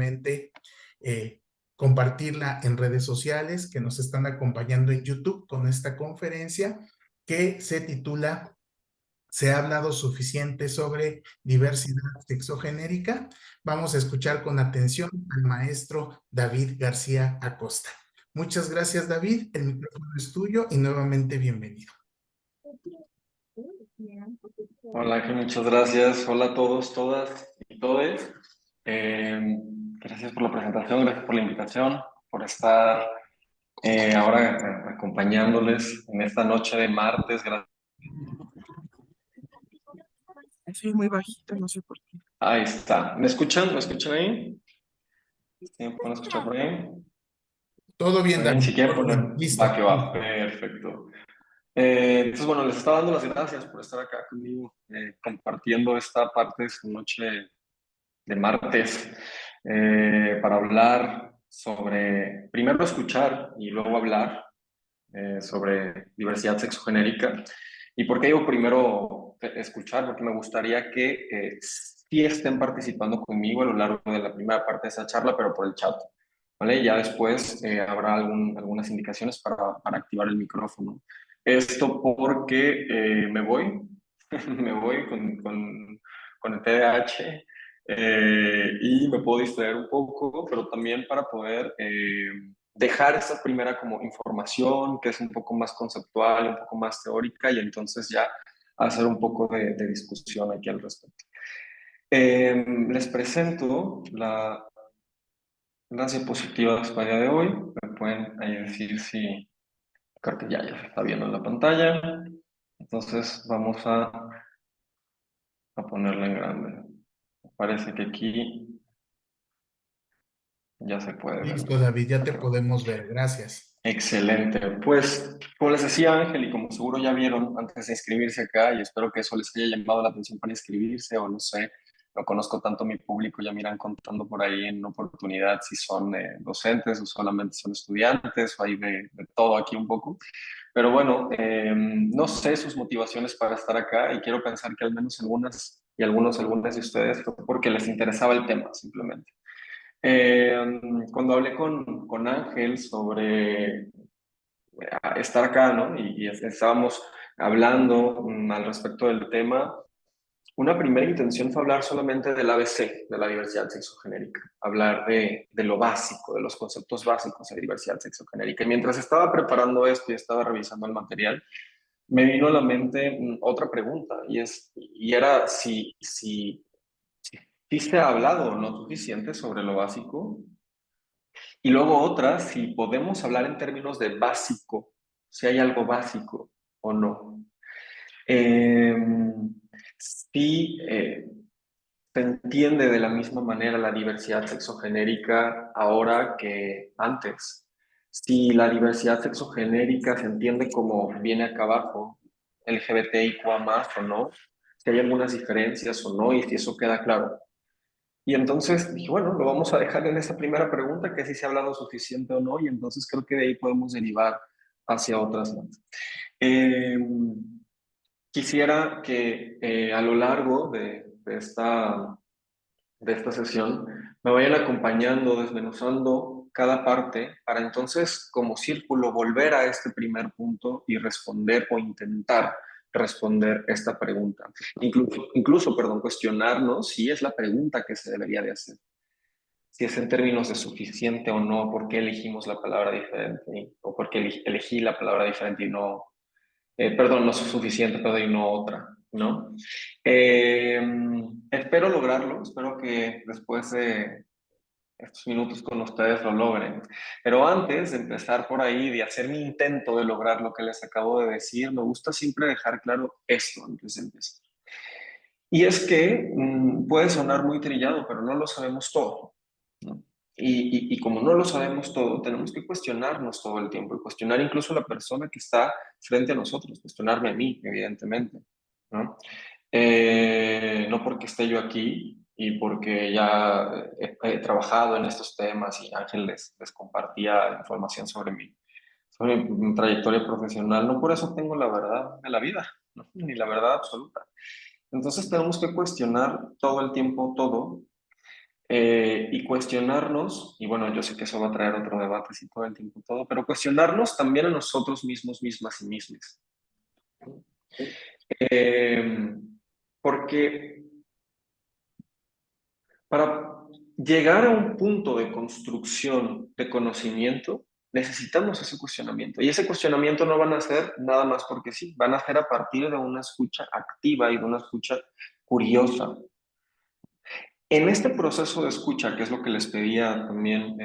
posteriormente compartirla en redes sociales que nos están acompañando en YouTube con esta conferencia que se titula "Se ha hablado suficiente sobre diversidad sexogenérica". Vamos a escuchar con atención al maestro David García Acosta. Muchas gracias, David. El micrófono es tuyo y nuevamente bienvenido. Hola Ángel, muchas gracias. Hola a todos, todas y todes. Gracias por la presentación, gracias por la invitación, por estar ahora acompañándoles en esta noche de martes. Soy muy bajito, no sé por qué. Ahí está. ¿Me escuchan? ¿Me escuchan ahí? ¿Sí me pueden escuchar por ahí? Todo bien, Muy bien, David. si quieren Todo poner, bien. va que Listo. va, perfecto. Entonces, bueno, les estaba dando las gracias por estar acá conmigo, compartiendo esta parte de su noche de martes, para hablar sobre, primero escuchar y luego hablar sobre diversidad sexogenérica. ¿Y por qué digo primero escuchar? Porque me gustaría que sí estén participando conmigo a lo largo de la primera parte de esa charla, pero por el chat. ¿Vale? Ya después habrá algunas indicaciones para activar el micrófono. Esto porque me voy, me voy con el TDAH, y me puedo distraer un poco, pero también para poder dejar esa primera como información que es un poco más conceptual, un poco más teórica, y entonces ya hacer un poco de discusión aquí al respecto. Les presento las diapositivas para el día de hoy. Me pueden ahí decir si creo que ya se está viendo en la pantalla. Entonces vamos a ponerla en grande. Parece que aquí ya se puede ver. Listo, David, ya te podemos ver. Gracias. Excelente. Pues, como les decía Ángel, y como seguro ya vieron antes de inscribirse acá, y espero que eso les haya llamado la atención para inscribirse, o no sé, no conozco tanto a mi público, ya me irán contando por ahí en oportunidad si son docentes o solamente son estudiantes, o hay de todo aquí un poco. Pero bueno, no sé sus motivaciones para estar acá, y quiero pensar que al menos algunas de ustedes fue porque les interesaba el tema, simplemente. Cuando hablé con Ángel sobre estar acá, ¿no? Y estábamos hablando al respecto del tema, una primera intención fue hablar solamente del ABC, de la diversidad sexogenérica, hablar de lo básico, de los conceptos básicos de diversidad sexogenérica. Y mientras estaba preparando esto y estaba revisando el material, me vino a la mente otra pregunta, y era si se ha hablado o no suficiente sobre lo básico. Y luego otra, si podemos hablar en términos de básico, si hay algo básico o no. Eh, si se entiende de la misma manera la diversidad sexogenérica ahora que antes. Si la diversidad sexogenérica se entiende como viene acá abajo, LGBTIQA+, o no, si hay algunas diferencias o no, y si eso queda claro. Y entonces dije, bueno, lo vamos a dejar en esa primera pregunta, que si se ha hablado suficiente o no, y entonces creo que de ahí podemos derivar hacia otras más. Quisiera que a lo largo de esta sesión me vayan acompañando, desmenuzando cada parte, para entonces, como círculo, volver a este primer punto y responder o intentar responder esta pregunta. Incluso, cuestionarnos si es la pregunta que se debería de hacer. Si es en términos de suficiente o no, por qué elegimos la palabra diferente, o por qué elegí la palabra diferente y no, perdón, no suficiente, perdón, y no otra, ¿no? Espero lograrlo, espero que después de estos minutos con ustedes lo logren. Pero antes de empezar por ahí, de hacer mi intento de lograr lo que les acabo de decir, me gusta siempre dejar claro esto antes de empezar. Y es que puede sonar muy trillado, pero no lo sabemos todo, ¿no? Y como no lo sabemos todo, tenemos que cuestionarnos todo el tiempo, y cuestionar incluso a la persona que está frente a nosotros, cuestionarme a mí, evidentemente, ¿no? No porque esté yo aquí y porque ya he trabajado en estos temas, y Ángel les compartía información sobre mi trayectoria profesional, no por eso tengo la verdad de la vida, ¿no? Ni la verdad absoluta. Entonces tenemos que cuestionar todo el tiempo todo, y cuestionarnos, y bueno, yo sé que eso va a traer otro debate así todo el tiempo, todo, pero cuestionarnos también a nosotros mismos, mismas y mismas. Eh, porque para llegar a un punto de construcción de conocimiento, necesitamos ese cuestionamiento. Y ese cuestionamiento no van a ser nada más porque sí, van a ser a partir de una escucha activa y de una escucha curiosa. En este proceso de escucha, que es lo que les pedía también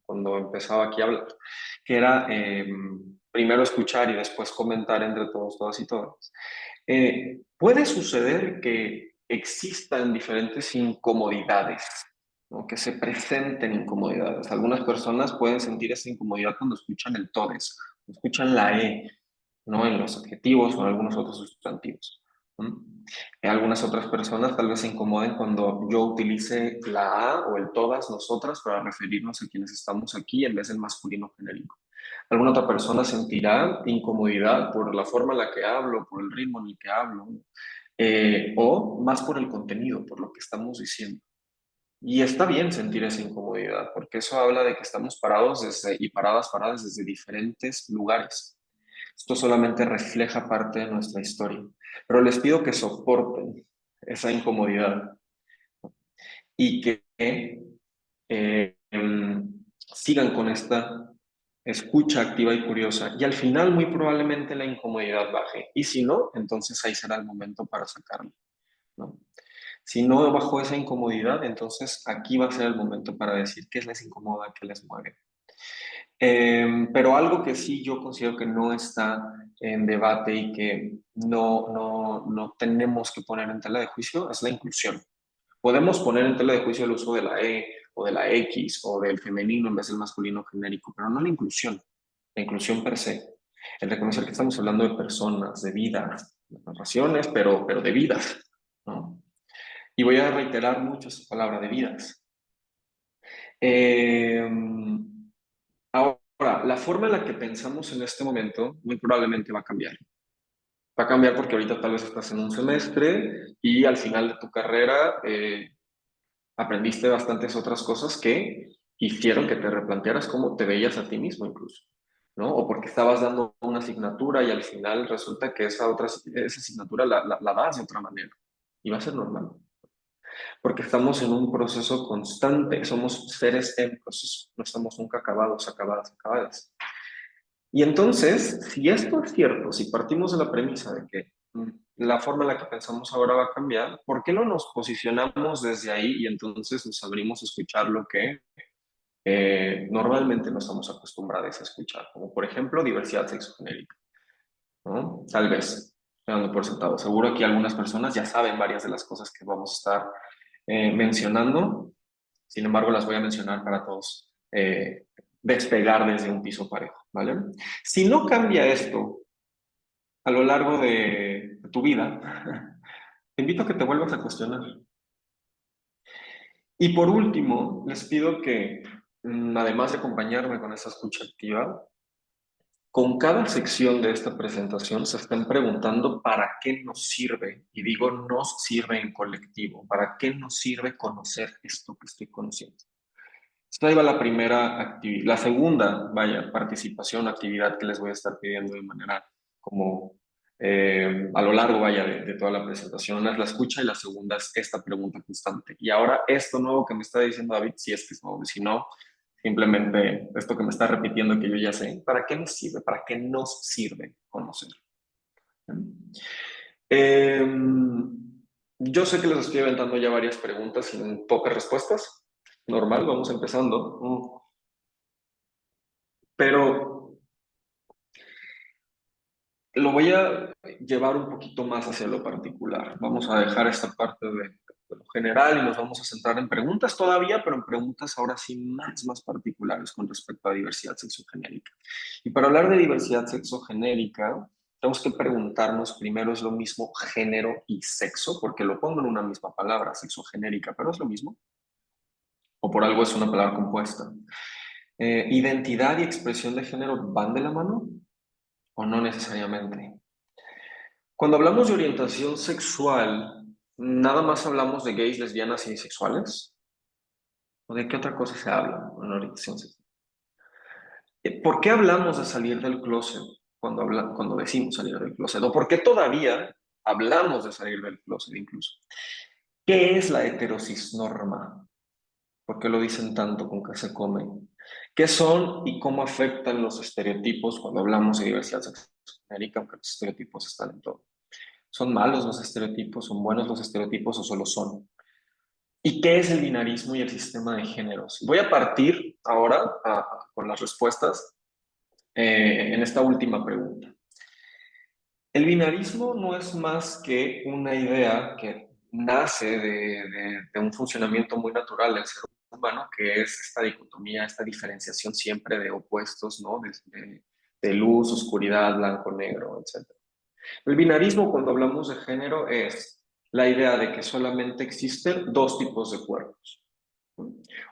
cuando empezaba aquí a hablar, que era primero escuchar y después comentar entre todos, todas y todas, puede suceder que existan diferentes incomodidades, ¿no? Que se presenten incomodidades. Algunas personas pueden sentir esa incomodidad cuando escuchan el todes, escuchan la E, ¿no? En los adjetivos o en algunos otros sustantivos. Algunas otras personas tal vez se incomoden cuando yo utilice la A o el todas, nosotras, para referirnos a quienes estamos aquí en vez del masculino genérico. Alguna otra persona sentirá incomodidad por la forma en la que hablo, por el ritmo en el que hablo, o más por el contenido, por lo que estamos diciendo. Y está bien sentir esa incomodidad, porque eso habla de que estamos parados y paradas desde diferentes lugares. Esto solamente refleja parte de nuestra historia. Pero les pido que soporten esa incomodidad y que sigan con esta escucha activa y curiosa. Y al final, muy probablemente la incomodidad baje. Y si no, entonces ahí será el momento para sacarlo, ¿no? Si no bajó esa incomodidad, entonces aquí va a ser el momento para decir qué les incomoda, qué les mueve. Pero algo que sí yo considero que no está en debate y que no tenemos que poner en tela de juicio es la inclusión. Podemos poner en tela de juicio el uso de la E o de la X o del femenino en vez del masculino genérico, pero no la inclusión per se. El reconocer que estamos hablando de personas, de vidas, de narraciones, pero de vidas, ¿no? Y voy a reiterar mucho esa palabra de vidas. Eh, Ahora, la forma en la que pensamos en este momento muy probablemente va a cambiar. Va a cambiar porque ahorita tal vez estás en un semestre y al final de tu carrera aprendiste bastantes otras cosas que hicieron que te replantearas cómo te veías a ti mismo incluso, ¿no? O porque estabas dando una asignatura y al final resulta que esa asignatura la das de otra manera y va a ser normal. Porque estamos en un proceso constante, somos seres en proceso, no estamos nunca acabados, acabadas, acabadas. Y entonces, si esto es cierto, si partimos de la premisa de que la forma en la que pensamos ahora va a cambiar, ¿por qué no nos posicionamos desde ahí y entonces nos abrimos a escuchar lo que normalmente no estamos acostumbrados a escuchar? Como por ejemplo, diversidad sexogenérica, ¿no? Tal vez, dando por sentado. Seguro que algunas personas ya saben varias de las cosas que vamos a estar mencionando, sin embargo, las voy a mencionar para todos despegar desde un piso parejo, ¿vale? Si no cambia esto a lo largo de tu vida, te invito a que te vuelvas a cuestionar. Y por último, les pido que, además de acompañarme con esa escucha activa, con cada sección de esta presentación se estén preguntando para qué nos sirve, y digo nos sirve en colectivo, para qué nos sirve conocer esto que estoy conociendo. Esta iba la primera actividad, la segunda, vaya, participación, actividad que les voy a estar pidiendo de manera como a lo largo, vaya, de toda la presentación. Una es la escucha y la segunda es esta pregunta constante. Y ahora esto nuevo que me está diciendo David, si es que es nuevo, si no, simplemente esto que me está repitiendo que yo ya sé, ¿para qué me sirve? ¿Para qué nos sirve conocer? Eh, yo sé que les estoy aventando ya varias preguntas sin pocas respuestas. Normal, vamos empezando. Pero lo voy a llevar un poquito más hacia lo particular. Vamos a dejar esta parte de lo general y nos vamos a centrar en preguntas todavía, pero en preguntas ahora sí más particulares con respecto a diversidad sexogenérica. Y para hablar de diversidad sexogenérica, tenemos que preguntarnos primero, ¿es lo mismo género y sexo? Porque lo pongo en una misma palabra, sexogenérica, pero ¿es lo mismo? ¿O por algo es una palabra compuesta? ¿Identidad y expresión de género van de la mano o no necesariamente? Cuando hablamos de orientación sexual, ¿nada más hablamos de gays, lesbianas y bisexuales? ¿O de qué otra cosa se habla en la orientación sexual? ¿Por qué hablamos de salir del closet cuando decimos salir del closet? ¿O por qué todavía hablamos de salir del closet incluso? ¿Qué es la heterocisnorma? ¿Por qué lo dicen tanto con que se comen? ¿Qué son y cómo afectan los estereotipos cuando hablamos de diversidad sexogenérica, aunque los estereotipos están en todo? ¿Son malos los estereotipos? ¿Son buenos los estereotipos o solo son? ¿Y qué es el binarismo y el sistema de géneros? Voy a partir ahora con las respuestas en esta última pregunta. El binarismo no es más que una idea que nace de un funcionamiento muy natural del ser humano, que es esta dicotomía, esta diferenciación siempre de opuestos, ¿no? De luz, oscuridad, blanco, negro, etc. El binarismo, cuando hablamos de género, es la idea de que solamente existen dos tipos de cuerpos.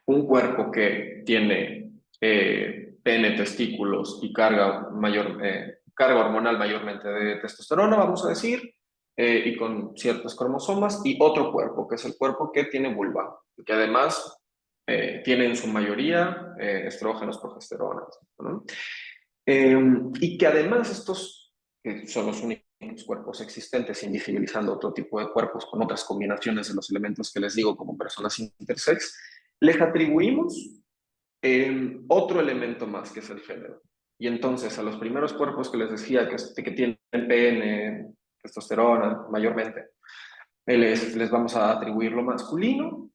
Un cuerpo que tiene pene, testículos y carga hormonal mayormente de testosterona, vamos a decir, y con ciertos cromosomas, y otro cuerpo, que es el cuerpo que tiene vulva, que además tiene en su mayoría estrógenos, progesterona, ¿no? Y que además estos son los únicos cuerpos existentes, invisibilizando otro tipo de cuerpos con otras combinaciones de los elementos que les digo como personas intersex, les atribuimos otro elemento más, que es el género. Y entonces a los primeros cuerpos que les decía que tienen pene, testosterona mayormente, les vamos a atribuir lo masculino,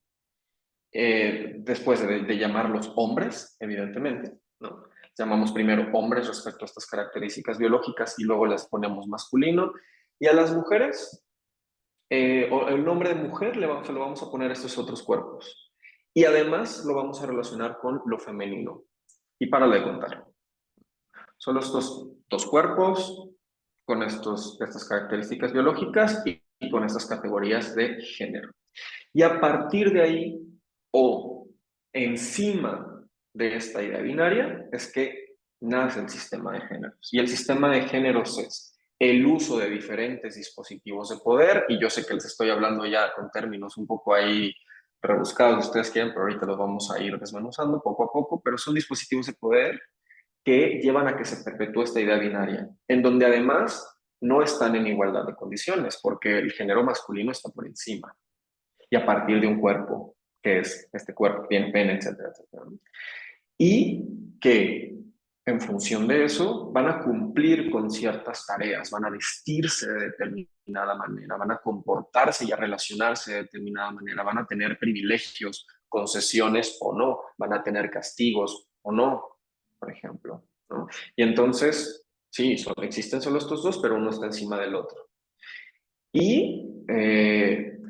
después de llamarlos hombres, evidentemente, ¿no? Llamamos primero hombres respecto a estas características biológicas y luego les ponemos masculino. Y a las mujeres, el nombre de mujer se lo vamos a poner a estos otros cuerpos. Y además lo vamos a relacionar con lo femenino. Y para de contar. Solo estos dos cuerpos con estas características biológicas y con estas categorías de género. Y a partir de ahí, o encima de esta idea binaria, es que nace el sistema de géneros. Y el sistema de géneros es el uso de diferentes dispositivos de poder, y yo sé que les estoy hablando ya con términos un poco ahí rebuscados, ustedes quieren, pero ahorita los vamos a ir desmenuzando poco a poco, pero son dispositivos de poder que llevan a que se perpetúe esta idea binaria, en donde además no están en igualdad de condiciones, porque el género masculino está por encima y a partir de un cuerpo, que es este cuerpo, tiene pene, etcétera, etcétera. Y que en función de eso van a cumplir con ciertas tareas, van a vestirse de determinada manera, van a comportarse y a relacionarse de determinada manera, van a tener privilegios, concesiones o no, van a tener castigos o no, por ejemplo, ¿no? Y entonces, sí, existen solo estos dos, pero uno está encima del otro. Y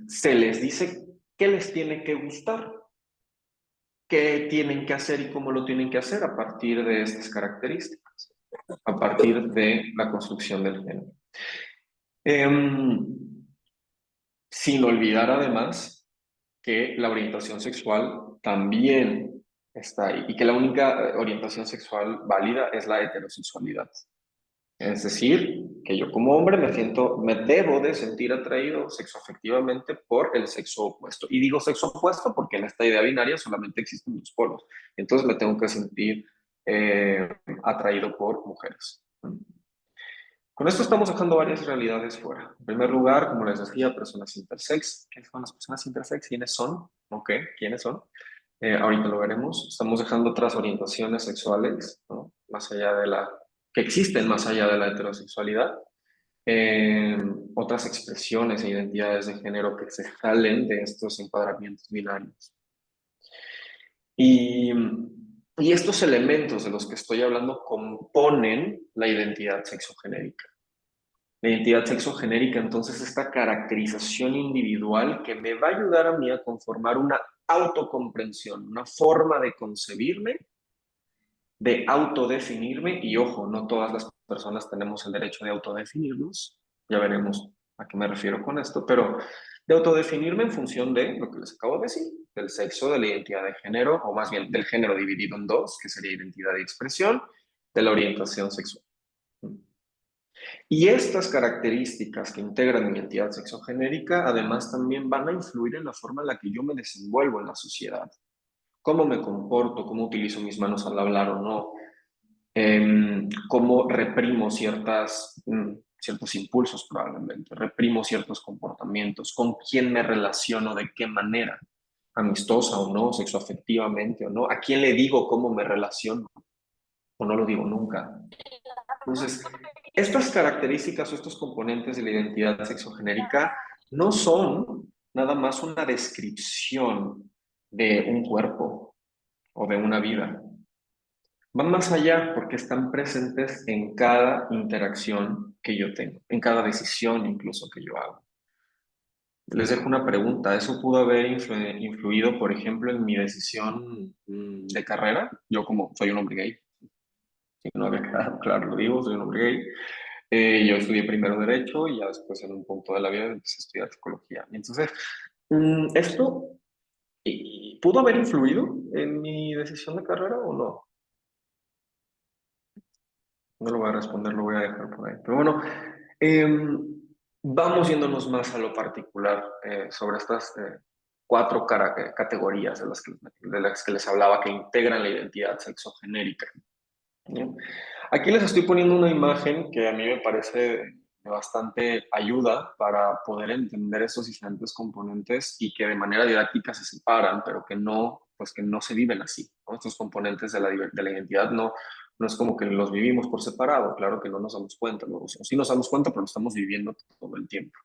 se les dice qué les tiene que gustar, qué tienen que hacer y cómo lo tienen que hacer a partir de estas características, a partir de la construcción del género. Sin olvidar además que la orientación sexual también está ahí y que la única orientación sexual válida es la heterosexualidad. Es decir, que yo como hombre me debo de sentir atraído sexoafectivamente por el sexo opuesto. Y digo sexo opuesto porque en esta idea binaria solamente existen dos polos. Entonces me tengo que sentir atraído por mujeres. Con esto estamos dejando varias realidades fuera. En primer lugar, como les decía, personas intersex. ¿Qué son las personas intersex? ¿Quiénes son? Ok, ¿quiénes son? Ahorita lo veremos. Estamos dejando otras orientaciones sexuales, ¿no? Más allá de que existen más allá de la heterosexualidad. Otras expresiones e identidades de género que se salen de estos encuadramientos binarios. Y estos elementos de los que estoy hablando componen la identidad sexogenérica. La identidad sexogenérica, entonces, esta caracterización individual que me va a ayudar a mí a conformar una autocomprensión, una forma de concebirme, de autodefinirme, y ojo, no todas las personas tenemos el derecho de autodefinirnos, ya veremos a qué me refiero con esto, pero de autodefinirme en función de lo que les acabo de decir, del sexo, de la identidad de género, o más bien del género dividido en dos, que sería identidad y expresión, de la orientación sexual. Y estas características que integran mi identidad sexogenérica, además también van a influir en la forma en la que yo me desenvuelvo en la sociedad. cómo me comporto, cómo utilizo mis manos al hablar o no, cómo reprimo ciertos impulsos probablemente, reprimo ciertos comportamientos, con quién me relaciono, de qué manera, amistosa o no, sexoafectivamente o no, a quién le digo cómo me relaciono o no lo digo nunca. Entonces, estas características o estos componentes de la identidad sexogenérica no son nada más una descripción de un cuerpo o de una vida. Van más allá porque están presentes en cada interacción que yo tengo, en cada decisión incluso que yo hago. Les dejo una pregunta. ¿Eso pudo haber influido, por ejemplo, en mi decisión de carrera? Yo como soy un hombre gay, si no había quedado claro, lo digo, soy un hombre gay. Yo estudié primero Derecho y ya después en un punto de la vida empecé a estudiar Psicología. Y entonces, ¿esto pudo haber influido en mi decisión de carrera o no? No lo voy a responder, lo voy a dejar por ahí. Pero bueno, vamos yéndonos más a lo particular sobre estas cuatro categorías de las que les hablaba que integran la identidad sexogenérica. ¿Bien? Aquí les estoy poniendo una imagen que a mí me parece de bastante ayuda para poder entender esos diferentes componentes y que de manera didáctica se separan, pero que no, pues que no se viven así, ¿no? Estos componentes de la identidad no es como que los vivimos por separado, claro que no nos damos cuenta, ¿no? O sea, sí nos damos cuenta, pero lo estamos viviendo todo el tiempo,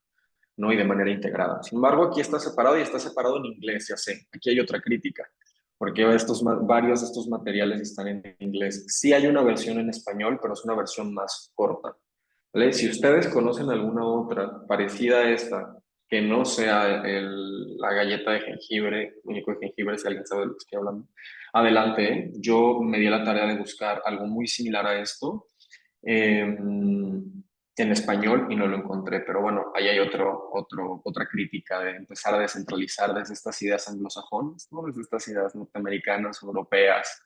¿no? Y de manera integrada. Sin embargo, aquí está separado y está separado en inglés, ya sé. Aquí hay otra crítica, porque varios de estos materiales están en inglés. Sí hay una versión en español, pero es una versión más corta, ¿vale? Si ustedes conocen alguna otra parecida a esta, que no sea la galleta de jengibre, único de jengibre, si alguien sabe de lo que estoy hablando, adelante, ¿eh? Yo me di a la tarea de buscar algo muy similar a esto. En español y no lo encontré, pero bueno, ahí hay otra crítica de empezar a descentralizar desde estas ideas anglosajonas, ¿no? Desde estas ideas norteamericanas, europeas,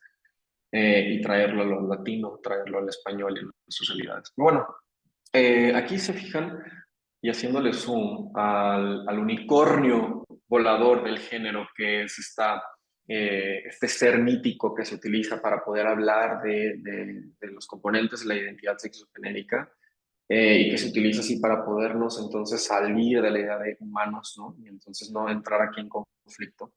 y traerlo a lo latino, traerlo al español y a nuestras realidades. Pero bueno, aquí se fijan y haciéndole zoom al unicornio volador del género que es este ser mítico que se utiliza para poder hablar de los componentes de la identidad sexogenérica, y que se utiliza así para podernos entonces salir de la idea de humanos, ¿no? Y entonces no entrar aquí en conflicto.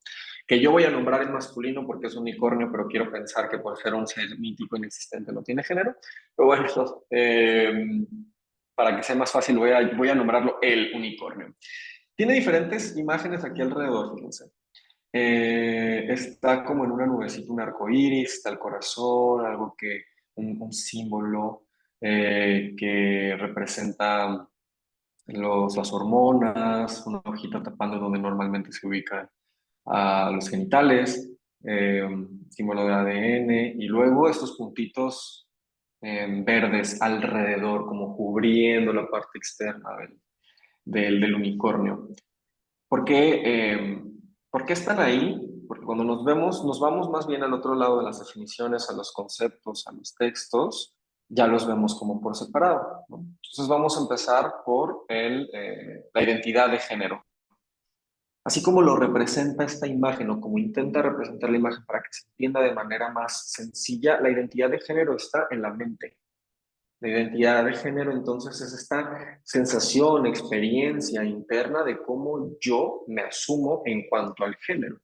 Que yo voy a nombrar en masculino porque es unicornio, pero quiero pensar que por ser un ser mítico inexistente no tiene género. Pero bueno, para que sea más fácil voy a nombrarlo el unicornio. Tiene diferentes imágenes aquí alrededor, fíjense. Está como en una nubecita un arco iris, está el corazón, un símbolo que representa las hormonas, una hojita tapando donde normalmente se ubican los genitales, eh, símbolo de ADN, y luego estos puntitos verdes alrededor, como cubriendo la parte externa del unicornio. ¿Por qué, por qué están ahí? Porque cuando nos vemos, nos vamos más bien al otro lado de las definiciones, a los conceptos, a los textos, ya los vemos como por separado, ¿no? Entonces vamos a empezar por la identidad de género. Así como lo representa esta imagen o como intenta representar la imagen para que se entienda de manera más sencilla, la identidad de género está en la mente. La identidad de género entonces es esta sensación, experiencia interna de cómo yo me asumo en cuanto al género.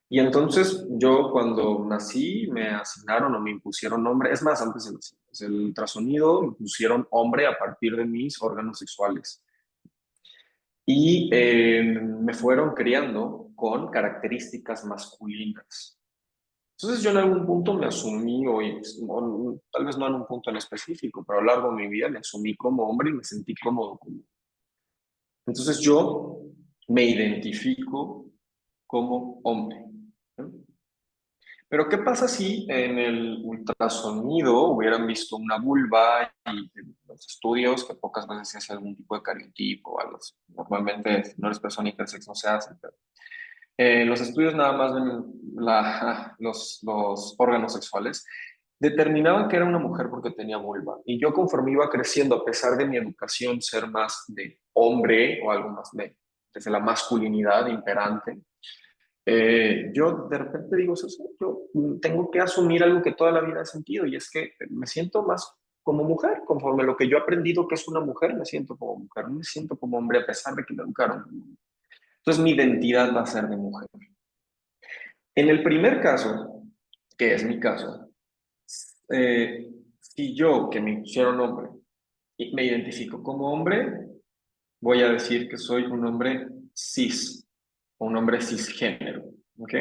Y entonces yo cuando nací me asignaron o me impusieron nombre, es más, antes del ultrasonido me pusieron hombre a partir de mis órganos sexuales. Y me fueron criando con características masculinas. Entonces yo en algún punto me asumí, o tal vez no en un punto en específico, pero a lo largo de mi vida me asumí como hombre y me sentí cómodo como. Entonces yo me identifico como hombre, ¿no? Pero ¿qué pasa si en el ultrasonido hubieran visto una vulva y en los estudios, que pocas veces se hace algún tipo de cariotipo o algo así? Normalmente si no eres persona intersex no se hace, pero los estudios nada más ven los órganos sexuales, determinaban que era una mujer porque tenía vulva. Y yo conforme iba creciendo, a pesar de mi educación ser más de hombre o algo más desde la masculinidad imperante, Yo de repente digo, eso, yo tengo que asumir algo que toda la vida he sentido y es que me siento más como mujer, conforme lo que yo he aprendido que es una mujer, me siento como mujer, no me siento como hombre a pesar de que me educaron. Entonces mi identidad va a ser de mujer. En el primer caso, que es mi caso, si yo, que me pusieron hombre, y me identifico como hombre, voy a decir que soy un hombre cis, o un hombre cisgénero, ¿ok?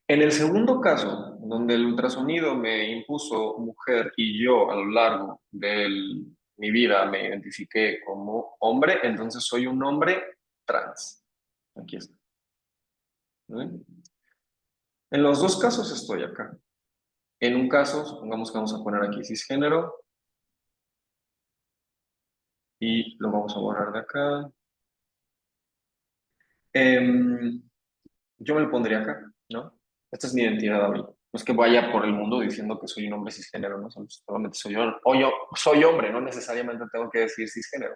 En el segundo caso, donde el ultrasonido me impuso mujer y yo a lo largo de mi vida me identifiqué como hombre, entonces soy un hombre trans. Aquí está. ¿Ven? En los dos casos estoy acá. En un caso, supongamos que vamos a poner aquí cisgénero y lo vamos a borrar de acá. Yo me lo pondría acá, ¿no? Esta es mi identidad ahorita. No es que vaya por el mundo diciendo que soy un hombre cisgénero, ¿no? Solamente soy yo. O yo soy hombre, no necesariamente tengo que decir cisgénero.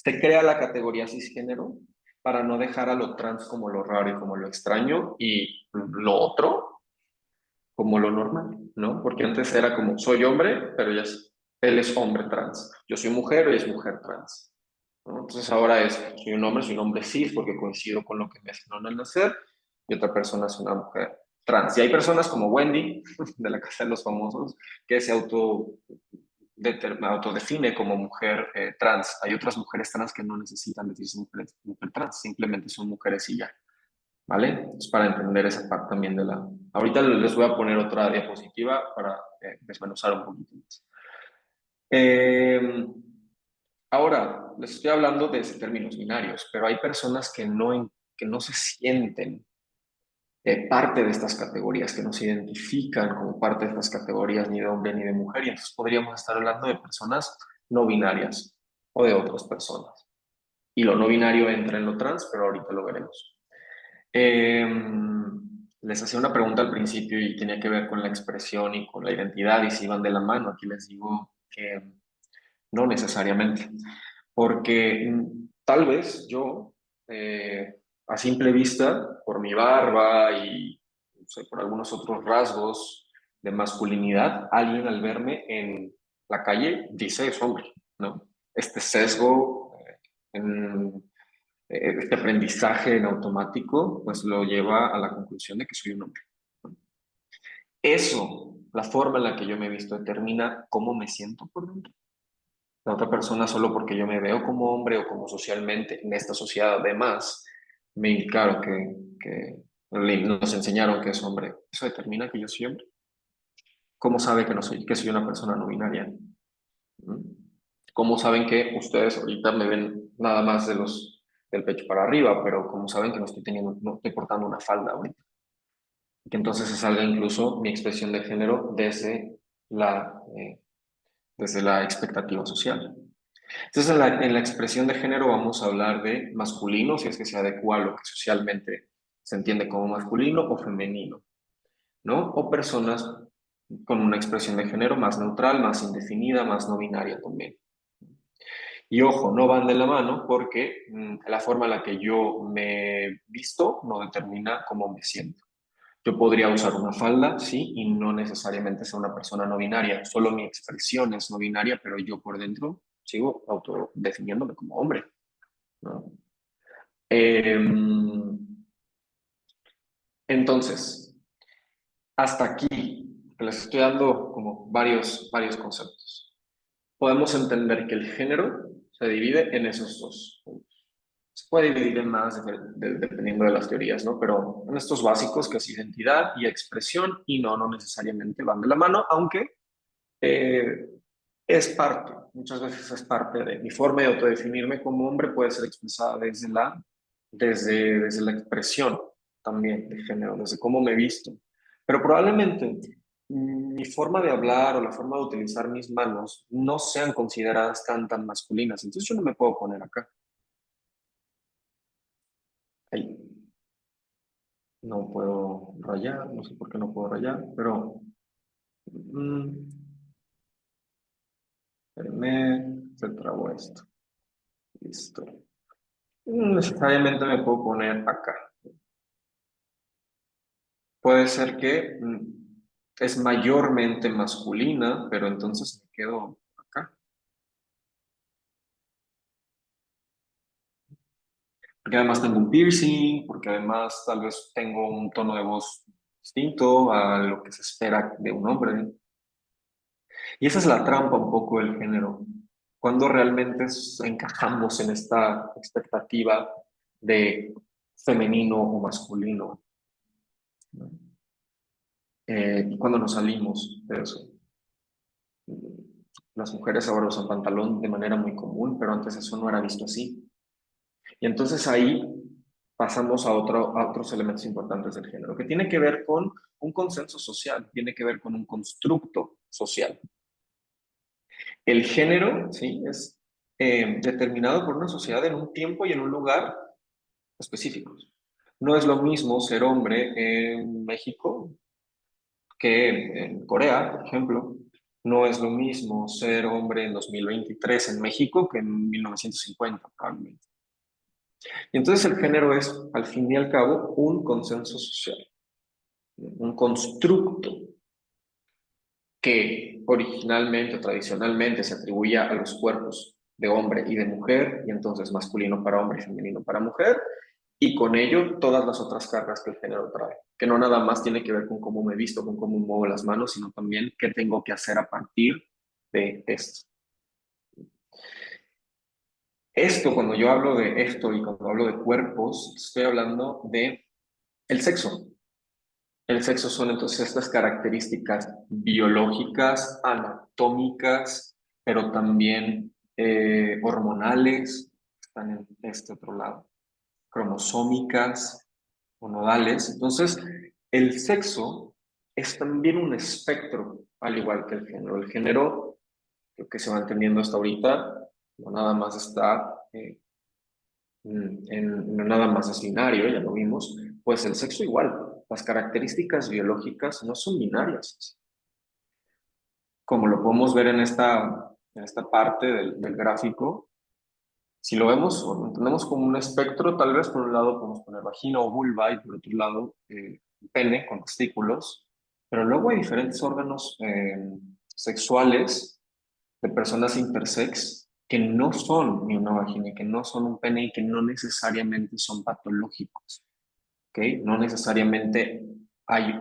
Se crea la categoría cisgénero para no dejar a lo trans como lo raro y como lo extraño y lo otro como lo normal, ¿no? Porque antes era como, soy hombre, pero él es hombre trans. Yo soy mujer, ella es mujer trans, ¿no? Entonces ahora soy un hombre cis porque coincido con lo que me hicieron al nacer y otra persona es una mujer trans. Y hay personas como Wendy, de la Casa de los Famosos, que se autodefine como mujer trans. Hay otras mujeres trans que no necesitan decirse mujer trans, simplemente son mujeres y ya. ¿Vale? Es para entender esa parte también de la... Ahorita les voy a poner otra diapositiva para desmenuzar un poquito más. Ahora, les estoy hablando de términos binarios, pero hay personas que no se sienten parte de estas categorías, que no se identifican como parte de estas categorías ni de hombre ni de mujer, y entonces podríamos estar hablando de personas no binarias o de otras personas. Y lo no binario entra en lo trans, pero ahorita lo veremos. Les hacía una pregunta al principio y tenía que ver con la expresión y con la identidad y si iban de la mano. Aquí les digo que no necesariamente, porque tal vez yo, a simple vista, por mi barba y no sé, por algunos otros rasgos de masculinidad, alguien al verme en la calle dice es hombre, ¿no? Este sesgo en este aprendizaje en automático, pues lo lleva a la conclusión de que soy un hombre. Eso, la forma en la que yo me he visto, determina cómo me siento por dentro. La otra persona, solo porque yo me veo como hombre o como socialmente en esta sociedad, además, me indicaron que nos enseñaron que es hombre. Eso determina que yo soy hombre. ¿Cómo sabe que soy una persona no binaria? ¿Mm? ¿Cómo saben que ustedes ahorita me ven nada más del pecho para arriba, pero como saben que no estoy portando una falda ahorita? Que entonces se salga incluso mi expresión de género desde la expectativa social. Entonces, en la expresión de género vamos a hablar de masculino, si es que se adecua a lo que socialmente se entiende como masculino o femenino, ¿no? O personas con una expresión de género más neutral, más indefinida, más no binaria también. Y ojo, no van de la mano porque la forma en la que yo me he visto no determina cómo me siento. Yo podría usar una falda, sí, y no necesariamente ser una persona no binaria. Solo mi expresión es no binaria, pero yo por dentro sigo autodefiniéndome como hombre, ¿no? Entonces, hasta aquí les estoy dando como varios conceptos. Podemos entender que el género se divide en esos dos puntos. Se puede dividir en más dependiendo de las teorías, ¿no? Pero en estos básicos, que es identidad y expresión, y no necesariamente van de la mano, aunque eh, es parte, muchas veces es parte de mi forma de autodefinirme como hombre, puede ser expresada desde la expresión también de género, desde cómo me he visto. Pero probablemente mi forma de hablar o la forma de utilizar mis manos no sean consideradas tan masculinas. Entonces yo no me puedo poner acá. Ahí. No puedo rayar, no sé por qué no puedo rayar, pero espérenme, se trabó esto. Listo. No necesariamente me puedo poner acá. Puede ser que es mayormente masculina, pero entonces me quedo acá. Porque además tengo un piercing, porque además tal vez tengo un tono de voz distinto a lo que se espera de un hombre. Y esa es la trampa un poco del género. Cuando realmente encajamos en esta expectativa de femenino o masculino, ¿no? Y cuando nos salimos de eso. Las mujeres ahora usan pantalón de manera muy común, pero antes eso no era visto así. Y entonces ahí pasamos a otros elementos importantes del género, que tiene que ver con un consenso social, tiene que ver con un constructo social. El género, ¿sí? Es determinado por una sociedad en un tiempo y en un lugar específicos. No es lo mismo ser hombre en México que en Corea, por ejemplo. No es lo mismo ser hombre en 2023 en México que en 1950, probablemente. Y entonces el género es, al fin y al cabo, un consenso social, un constructo que originalmente o tradicionalmente se atribuía a los cuerpos de hombre y de mujer, y entonces masculino para hombre y femenino para mujer, y con ello todas las otras cargas que el género trae, que no nada más tiene que ver con cómo me visto, con cómo muevo las manos, sino también qué tengo que hacer a partir de esto. Esto, cuando yo hablo de esto y cuando hablo de cuerpos, estoy hablando de el sexo. El sexo son entonces estas características biológicas, anatómicas, pero también hormonales, están en este otro lado, cromosómicas o nodales. Entonces, el sexo es también un espectro, al igual que el género. El género, lo que se va entendiendo hasta ahorita, no nada más está no nada más es binario, ya lo vimos, pues el sexo igual. Las características biológicas no son binarias, como lo podemos ver en esta parte del gráfico. Si lo vemos o lo entendemos como un espectro, tal vez por un lado podemos poner vagina o vulva y por otro lado pene con testículos, pero luego hay diferentes órganos sexuales de personas intersex que no son ni una vagina, que no son un pene y que no necesariamente son patológicos, ¿ok? No necesariamente hay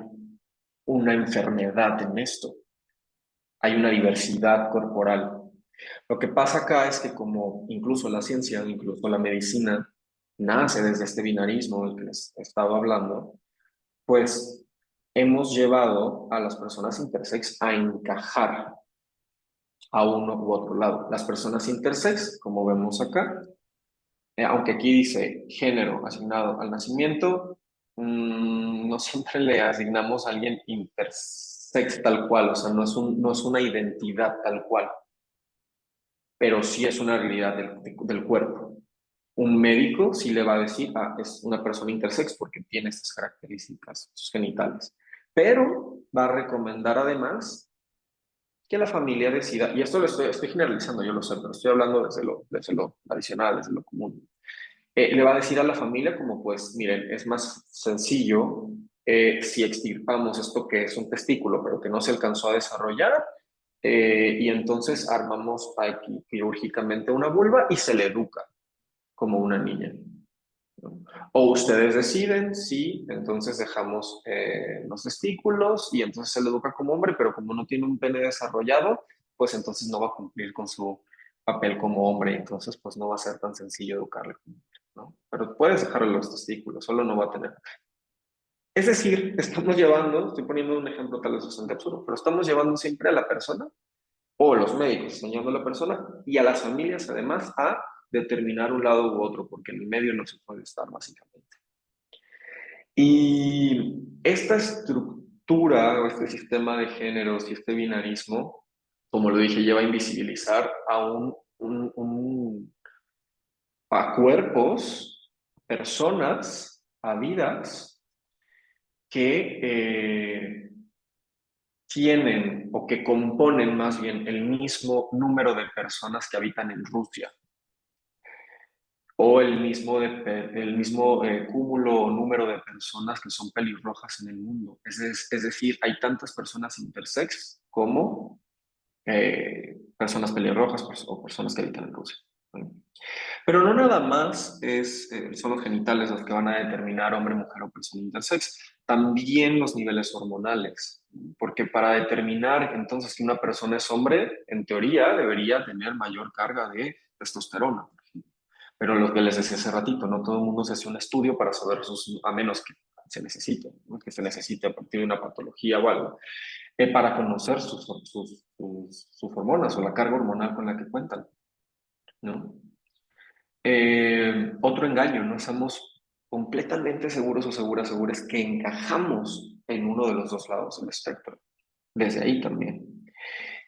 una enfermedad en esto, hay una diversidad corporal. Lo que pasa acá es que como incluso la ciencia, incluso la medicina, nace desde este binarismo del que les he estado hablando, pues hemos llevado a las personas intersex a encajar a uno u otro lado. Las personas intersex, como vemos acá, aunque aquí dice género asignado al nacimiento, no siempre le asignamos a alguien intersex tal cual, o sea, no es una identidad tal cual, pero sí es una realidad del cuerpo. Un médico sí le va a decir, ah, es una persona intersex porque tiene estas características, sus genitales, pero va a recomendar además que la familia decida, y esto lo estoy generalizando, yo lo sé, pero estoy hablando desde lo tradicional, desde lo común. Le va a decir a la familia como pues, miren, es más sencillo si extirpamos esto que es un testículo, pero que no se alcanzó a desarrollar, y entonces armamos aquí quirúrgicamente una vulva y se le educa como una niña, ¿no? O ustedes deciden si entonces dejamos los testículos y entonces se le educa como hombre, pero como no tiene un pene desarrollado, pues entonces no va a cumplir con su papel como hombre, entonces pues no va a ser tan sencillo educarle, ¿no? Pero puedes dejarle los testículos, solo no va a tener. Es decir, estamos llevando, estoy poniendo un ejemplo tal vez bastante absurdo, pero estamos llevando siempre a la persona o los médicos enseñando a la persona y a las familias además a determinar un lado u otro, porque en el medio no se puede estar básicamente. Y esta estructura o este sistema de géneros y este binarismo, como lo dije, lleva a invisibilizar a a cuerpos, personas, a vidas que tienen o que componen más bien el mismo número de personas que habitan en Rusia. o el mismo cúmulo o número de personas que son pelirrojas en el mundo. Es decir, hay tantas personas intersex como personas pelirrojas o personas que habitan en Rusia. ¿Vale? Pero no nada más son los genitales los que van a determinar hombre, mujer o persona intersex, también los niveles hormonales, porque para determinar entonces si una persona es hombre, en teoría debería tener mayor carga de testosterona, por ejemplo. Pero lo que les decía hace ratito, no todo el mundo se hace un estudio para saber a menos que se necesite, ¿no? Que se necesite a partir de una patología o algo, para conocer sus hormonas o la carga hormonal con la que cuentan, ¿no? Otro engaño, no estamos completamente seguros o seguras que encajamos en uno de los dos lados del espectro. Desde ahí también.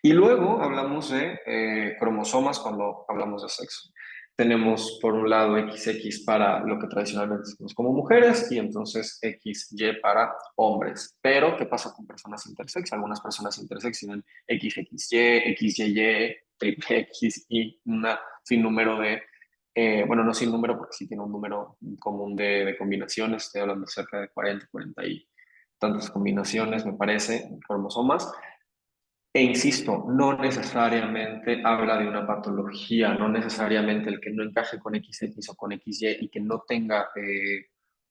Y luego hablamos de cromosomas cuando hablamos de sexo. Tenemos por un lado XX para lo que tradicionalmente decimos como mujeres y entonces XY para hombres. Pero, ¿qué pasa con personas intersex? Algunas personas intersex tienen XXY, XYY, triple X y un sinnúmero de, bueno, no sin número porque sí tiene un número común de combinaciones, estoy hablando de cerca de 40 y tantas combinaciones, me parece, cromosomas. E insisto, no necesariamente habla de una patología, no necesariamente el que no encaje con XX o con XY y que no tenga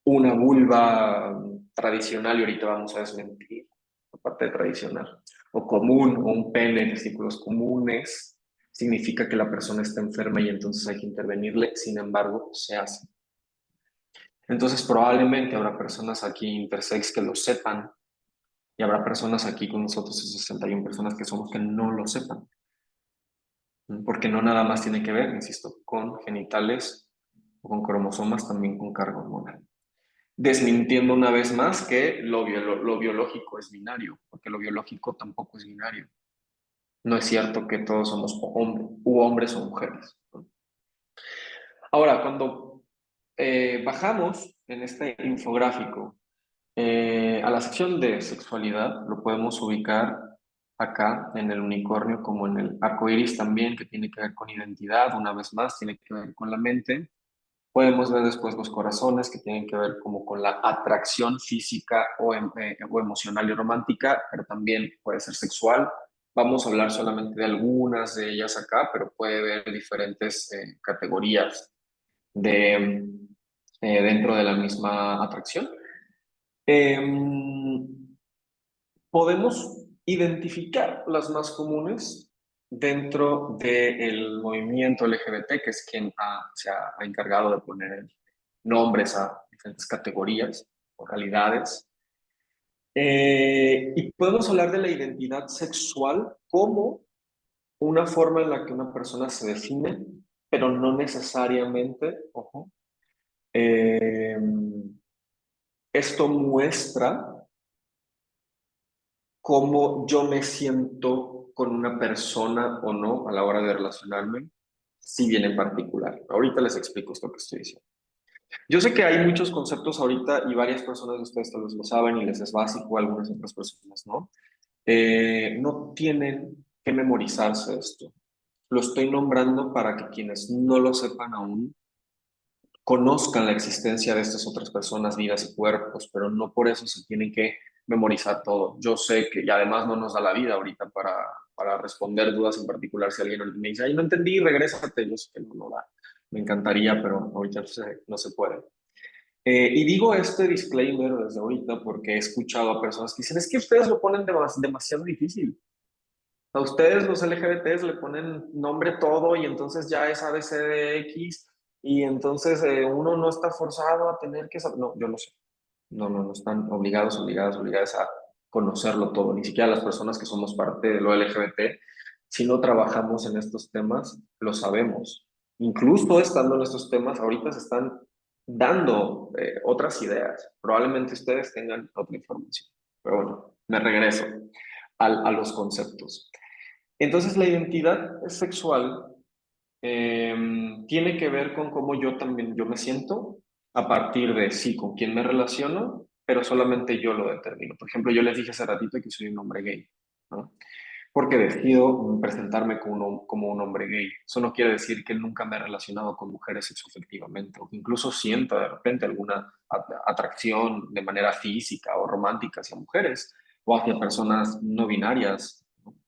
una vulva tradicional, y ahorita vamos a desmentir la parte de tradicional, o común, o un pene, testículos comunes, significa que la persona está enferma y entonces hay que intervenirle, sin embargo, se hace. Entonces probablemente habrá personas aquí intersex que lo sepan, y habrá personas aquí con nosotros, 61 personas que somos, que no lo sepan. Porque no nada más tiene que ver, insisto, con genitales o con cromosomas, también con carga hormonal. Desmintiendo una vez más que lo biológico es binario, porque lo biológico tampoco es binario. No es cierto que todos somos hombres o mujeres, ¿no? Ahora, cuando bajamos en este infográfico a la sección de sexualidad, lo podemos ubicar acá en el unicornio como en el arco iris también, que tiene que ver con identidad, una vez más, tiene que ver con la mente. Podemos ver después los corazones, que tienen que ver como con la atracción física o emocional y romántica, pero también puede ser sexual. Vamos a hablar solamente de algunas de ellas acá, pero puede haber diferentes categorías dentro de la misma atracción. Podemos identificar las más comunes dentro del movimiento LGBT, que es quien se ha encargado de poner nombres a diferentes categorías o realidades. Y podemos hablar de la identidad sexual como una forma en la que una persona se define, pero no necesariamente, ojo, eh, esto muestra cómo yo me siento con una persona o no a la hora de relacionarme, si bien en particular. Ahorita les explico esto que estoy diciendo. Yo sé que hay muchos conceptos ahorita y varias personas de ustedes tal vez lo saben y les es básico, algunas otras personas no. No tienen que memorizarse esto. Lo estoy nombrando para que quienes no lo sepan aún conozcan la existencia de estas otras personas, vidas y cuerpos, pero no por eso se tienen que memorizar todo. Yo sé que, y además no nos da la vida ahorita para responder dudas en particular, si alguien me dice, ay, no entendí, regrésate, yo sé que no da. Me encantaría, pero ahorita no se puede. Y digo este disclaimer desde ahorita porque he escuchado a personas que dicen, es que ustedes lo ponen demasiado difícil. A ustedes los LGBTs le ponen nombre todo y entonces ya es ABCDX y entonces uno no está forzado a tener que saber. No, yo no sé. No están obligadas a conocerlo todo. Ni siquiera las personas que somos parte de lo LGBT, si no trabajamos en estos temas, lo sabemos. Incluso estando en estos temas, ahorita se están dando otras ideas. Probablemente ustedes tengan otra información. Pero bueno, me regreso a los conceptos. Entonces, la identidad sexual tiene que ver con cómo yo me siento a partir de sí, con quién me relaciono, pero solamente yo lo determino. Por ejemplo, yo les dije hace ratito que soy un hombre gay, ¿no? porque decido presentarme como un hombre gay. Eso no quiere decir que nunca me he relacionado con mujeres sexoafectivamente, o que incluso sienta de repente alguna atracción de manera física o romántica hacia mujeres, o hacia personas no binarias, ¿no?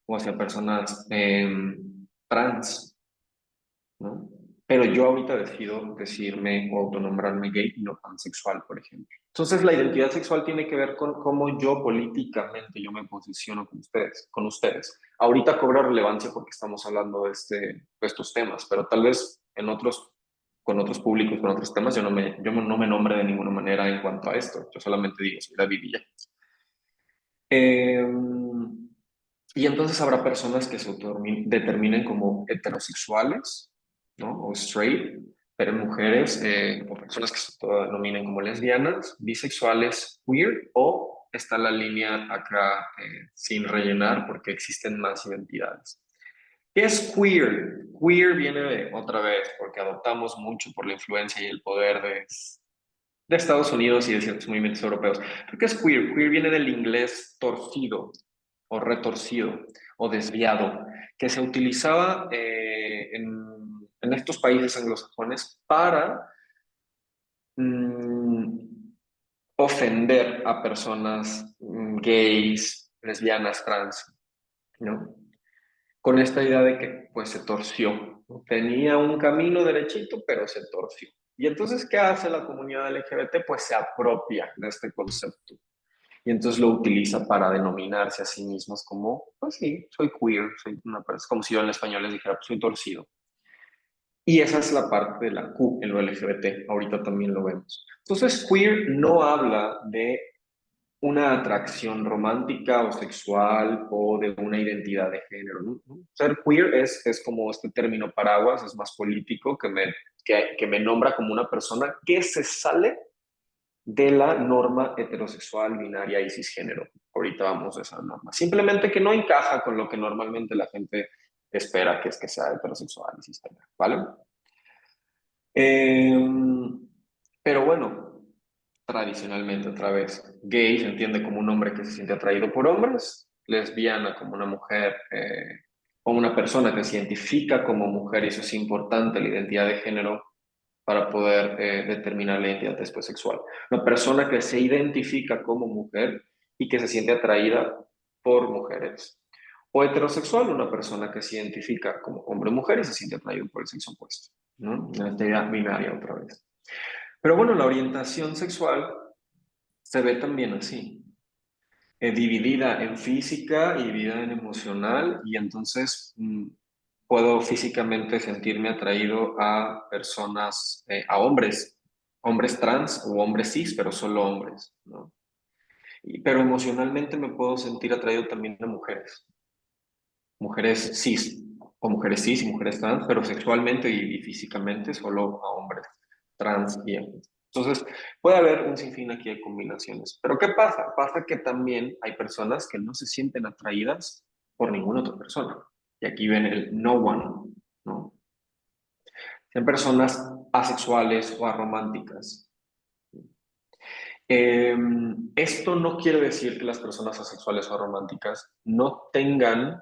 O hacia personas trans, ¿no? Pero yo ahorita decido decirme o autonombrarme gay y no pansexual, por ejemplo. Entonces, la identidad sexual tiene que ver con cómo yo políticamente yo me posiciono con ustedes. Ahorita cobra relevancia porque estamos hablando de estos temas, pero tal vez con otros públicos, con otros temas, yo no me nombre de ninguna manera en cuanto a esto. Yo solamente digo, soy David Villa. Y entonces habrá personas que se determinen como heterosexuales, ¿no? O straight, pero mujeres o personas que se denominen como lesbianas, bisexuales, queer, o está la línea acá sin rellenar porque existen más identidades. ¿Qué es queer? Queer viene otra vez porque adoptamos mucho por la influencia y el poder de Estados Unidos y de ciertos movimientos europeos. ¿Pero qué es queer? Queer viene del inglés torcido o retorcido o desviado, que se utilizaba en estos países anglosajones para ofender a personas gays, lesbianas, trans, ¿no? Con esta idea de que pues se torció, ¿no? Tenía un camino derechito, pero se torció. Y entonces, ¿qué hace la comunidad LGBT? Pues se apropia de este concepto. Y entonces lo utiliza para denominarse a sí mismos como, pues sí, soy queer, soy una persona, como si yo en español les dijera, pues soy torcido. Y esa es la parte de la Q en lo LGBT, ahorita también lo vemos. Entonces, queer no habla de una atracción romántica o sexual o de una identidad de género, ¿no? Ser queer es como este término paraguas, es más político, que me nombra como una persona que se sale de la norma heterosexual, binaria y cisgénero. Ahorita vamos a esa norma. Simplemente que no encaja con lo que normalmente la gente espera, que es que sea heterosexual y cisgénero, ¿vale? Eh, pero bueno, tradicionalmente otra vez, gay se entiende como un hombre que se siente atraído por hombres, lesbiana como una mujer o una persona que se identifica como mujer, y eso es importante, la identidad de género para poder determinar la identidad después sexual. Una persona que se identifica como mujer y que se siente atraída por mujeres. O heterosexual, una persona que se identifica como hombre o mujer y se siente atraído por el sexo opuesto, ¿no? La identidad binaria otra vez. Pero bueno, la orientación sexual se ve también así, dividida en física y dividida en emocional, y entonces puedo físicamente sentirme atraído a personas, a hombres, hombres trans o hombres cis, pero solo hombres, ¿no? Pero emocionalmente me puedo sentir atraído también a mujeres, mujeres cis, o mujeres cis y mujeres trans, pero sexualmente y físicamente solo a hombres trans y hombres. Entonces, puede haber un sinfín aquí de combinaciones. Pero ¿qué pasa? Pasa que también hay personas que no se sienten atraídas por ninguna otra persona. Y aquí ven el no one, ¿no? Son personas asexuales o arománticas. Esto no quiere decir que las personas asexuales o arománticas no tengan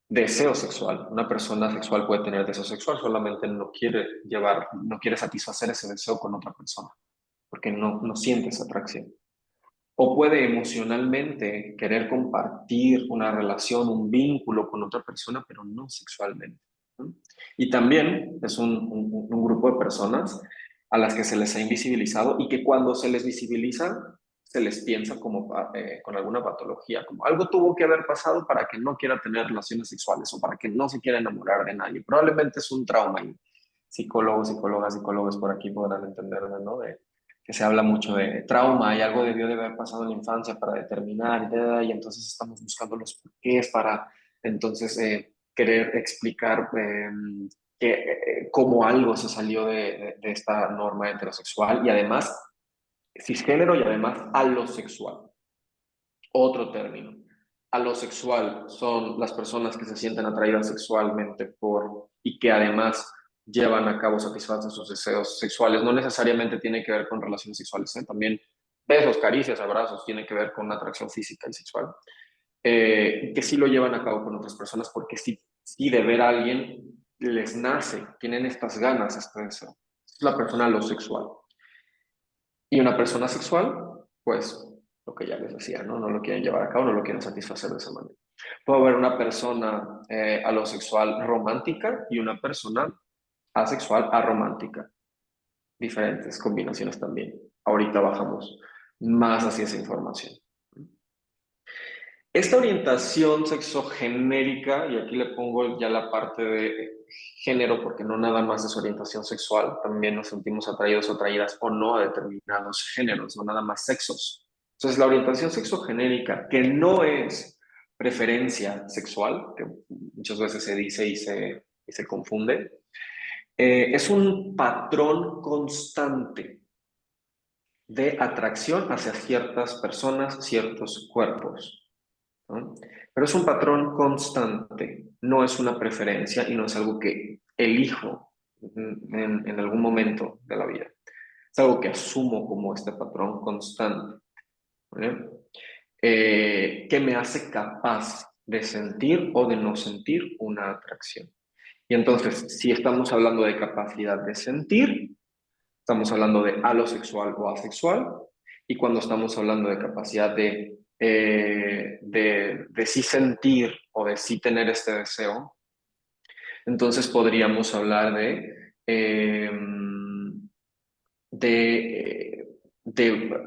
deseo sexual. Una persona sexual puede tener deseo sexual, solamente no quiere satisfacer ese deseo con otra persona, porque no siente esa atracción. O puede emocionalmente querer compartir una relación, un vínculo con otra persona, pero no sexualmente, ¿no? Y también es un grupo de personas a las que se les ha invisibilizado y que cuando se les visibiliza, se les piensa como con alguna patología, como algo tuvo que haber pasado para que no quiera tener relaciones sexuales o para que no se quiera enamorar de nadie. Probablemente es un trauma y psicólogos, psicólogas, psicólogos por aquí podrán entenderlo, ¿no? Que se habla mucho de trauma y algo debió de haber pasado en la infancia para determinar y entonces estamos buscando los porqués para entonces querer explicar cómo algo se salió de esta norma heterosexual y además cisgénero y además alosexual. Otro término. Alosexual son las personas que se sienten atraídas sexualmente y que además llevan a cabo, satisfacen sus deseos sexuales. No necesariamente tiene que ver con relaciones sexuales, ¿eh? También besos, caricias, abrazos, tiene que ver con una atracción física y sexual. que sí lo llevan a cabo con otras personas porque sí, sí de ver a alguien les nace, tienen estas ganas, este deseo. Es la persona lo sexual. Y una persona sexual, pues lo que ya les decía, ¿no? No lo quieren llevar a cabo, no lo quieren satisfacer de esa manera. Puede haber una persona alosexual romántica y una persona asexual aromántica. Diferentes combinaciones también. Ahorita bajamos más hacia esa información. Esta orientación sexogenérica, y aquí le pongo ya la parte de género, porque no nada más es orientación sexual, también nos sentimos atraídos o atraídas o no a determinados géneros, no nada más sexos. Entonces, la orientación sexogenérica, que no es preferencia sexual, que muchas veces se dice y se confunde, es un patrón constante de atracción hacia ciertas personas, ciertos cuerpos, ¿no? Pero es un patrón constante, no es una preferencia y no es algo que elijo en algún momento de la vida. Es algo que asumo como este patrón constante, ¿vale? Que me hace capaz de sentir o de no sentir una atracción. Y entonces, si estamos hablando de capacidad de sentir, estamos hablando de alosexual o asexual, y cuando estamos hablando de capacidad de sí sentir o de sí tener este deseo, entonces podríamos hablar eh, de, de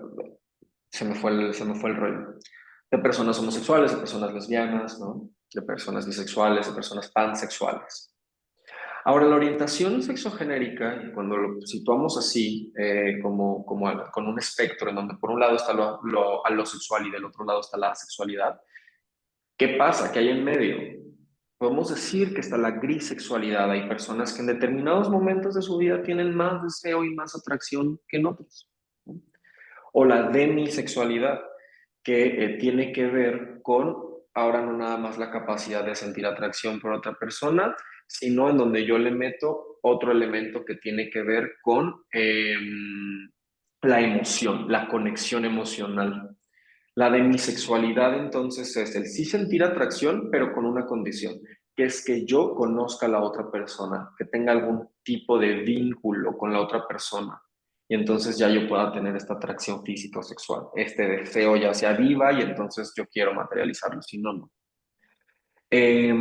se me fue el rollo, de personas homosexuales, de personas lesbianas, ¿no? De personas bisexuales, de personas pansexuales. Ahora, la orientación sexogenérica, cuando lo situamos así, con un espectro en donde por un lado está lo alosexual y del otro lado está la asexualidad, ¿qué pasa? ¿Qué hay en medio? Podemos decir que está la grisexualidad. Hay personas que en determinados momentos de su vida tienen más deseo y más atracción que en otros, ¿no? O la demisexualidad, que tiene que ver con ahora no nada más la capacidad de sentir atracción por otra persona, sino en donde yo le meto otro elemento que tiene que ver con la emoción, la conexión emocional. La demisexualidad entonces es el sí sentir atracción, pero con una condición, que es que yo conozca a la otra persona, que tenga algún tipo de vínculo con la otra persona. Y entonces ya yo pueda tener esta atracción física o sexual, este deseo ya sea viva y entonces yo quiero materializarlo, si no, no. Eh,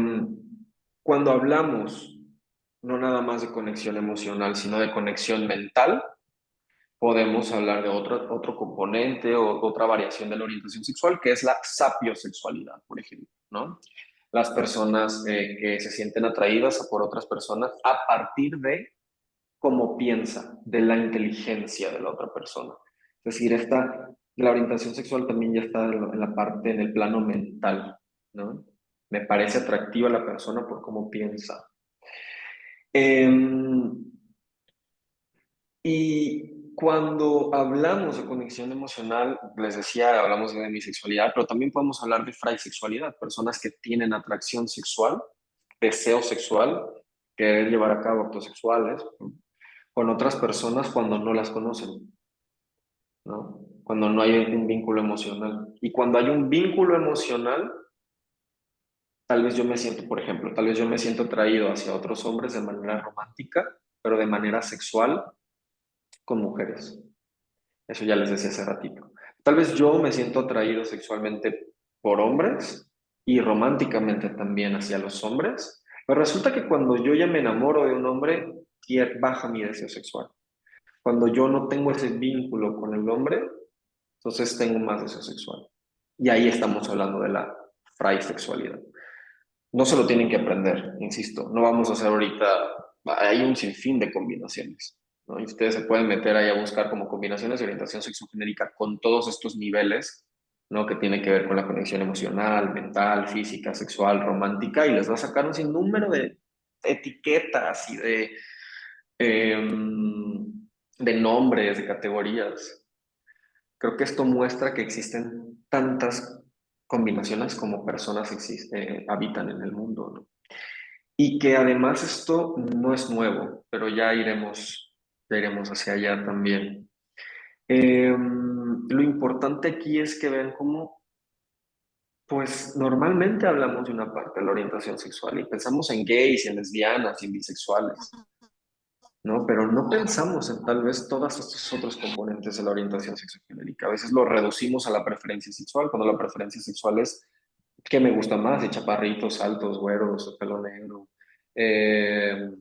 Cuando hablamos no nada más de conexión emocional, sino de conexión mental, podemos hablar de otro componente o otra variación de la orientación sexual, que es la sapiosexualidad, por ejemplo, ¿no? Las personas que se sienten atraídas por otras personas a partir de cómo piensa, de la inteligencia de la otra persona. Es decir, la orientación sexual también ya está en la parte, en el plano mental, ¿no? Me parece atractiva la persona por cómo piensa. Y cuando hablamos de conexión emocional, les decía, hablamos de demisexualidad, pero también podemos hablar de fraisexualidad, personas que tienen atracción sexual, deseo sexual, querer llevar a cabo actos sexuales, ¿no? Con otras personas cuando no las conocen, ¿no? Cuando no hay un vínculo emocional. Y cuando hay un vínculo emocional, tal vez yo me siento, por ejemplo, tal vez yo me siento atraído hacia otros hombres de manera romántica, pero de manera sexual con mujeres. Eso ya les decía hace ratito. Tal vez yo me siento atraído sexualmente por hombres y románticamente también hacia los hombres, pero resulta que cuando yo ya me enamoro de un hombre, baja mi deseo sexual. Cuando yo no tengo ese vínculo con el hombre, entonces tengo más deseo sexual. Y ahí estamos hablando de la fraisexualidad. No se lo tienen que aprender, insisto. No vamos a hacer ahorita, hay un sinfín de combinaciones, ¿no? Y ustedes se pueden meter ahí a buscar como combinaciones de orientación sexogenérica con todos estos niveles, ¿no? Que tiene que ver con la conexión emocional, mental, física, sexual, romántica, y les va a sacar un sinnúmero de etiquetas y de nombres, de categorías. Creo que esto muestra que existen tantas combinaciones como personas habitan en el mundo, ¿no? Y que además esto no es nuevo, pero ya iremos hacia allá también. Lo importante aquí es que vean cómo Pues normalmente hablamos de una parte de la orientación sexual y pensamos en gays y en lesbianas y en bisexuales, ¿no? Pero no pensamos en tal vez todos estos otros componentes de la orientación sexogenérica. A veces lo reducimos a la preferencia sexual, cuando la preferencia sexual es qué me gusta más, de chaparritos, altos, güeros, o pelo negro, de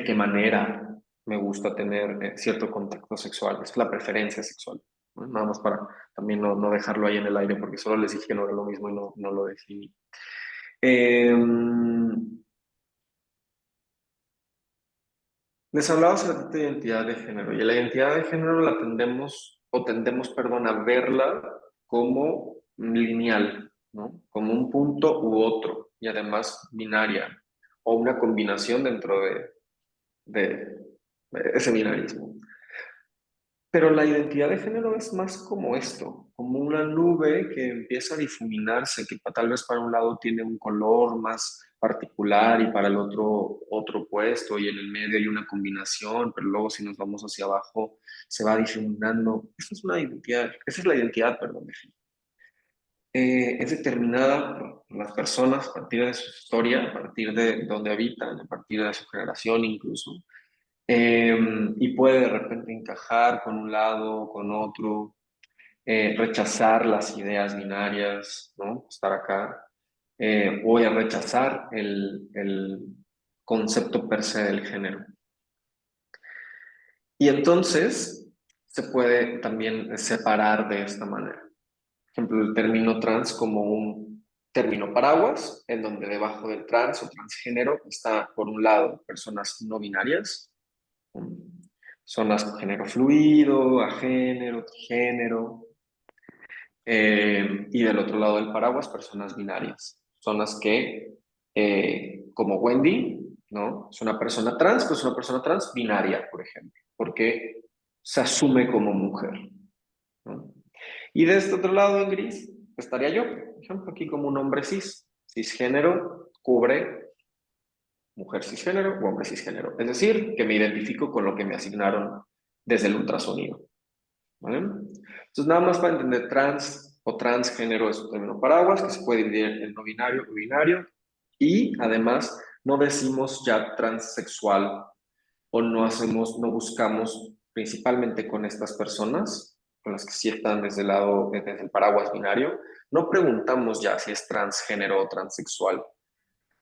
qué manera me gusta tener cierto contacto sexual, es la preferencia sexual, ¿no? Nada más para también no dejarlo ahí en el aire, porque solo les dije que no era lo mismo y no lo definí. Eh, Les hablaba sobre la identidad de género y la identidad de género la tendemos, perdón, a verla como lineal, ¿no? Como un punto u otro y además binaria o una combinación dentro de ese binarismo. Pero la identidad de género es más como esto, como una nube que empieza a difuminarse, que tal vez para un lado tiene un color más particular y para el otro puesto y en el medio hay una combinación, pero luego si nos vamos hacia abajo se va difuminando. Esa es una identidad, esa es la identidad, perdón, de género. Es determinada por las personas a partir de su historia, a partir de donde habitan, a partir de su generación incluso, y puede de repente encajar con un lado, con otro, rechazar las ideas binarias, ¿no? Estar acá, o rechazar el concepto per se del género. Y entonces se puede también separar de esta manera. Por ejemplo, el término trans como un término paraguas, en donde debajo del trans o transgénero está, por un lado, personas no binarias, son las con género fluido, agénero, trigénero, y del otro lado del paraguas, personas binarias. Son las que, como Wendy, ¿no? Es una persona trans, pero es una persona trans binaria, por ejemplo, porque se asume como mujer, ¿no? Y de este otro lado, en gris, estaría yo, por ejemplo, aquí como un hombre cis. Cisgénero cubre mujer cisgénero o hombre cisgénero. Es decir, que me identifico con lo que me asignaron desde el ultrasonido, ¿vale? Entonces, nada más para entender, trans o transgénero es un término paraguas que se puede dividir en no binario o binario, y además no decimos ya transexual o no buscamos principalmente con estas personas, con las que sí están desde el lado, desde el paraguas binario, no preguntamos ya si es transgénero o transexual,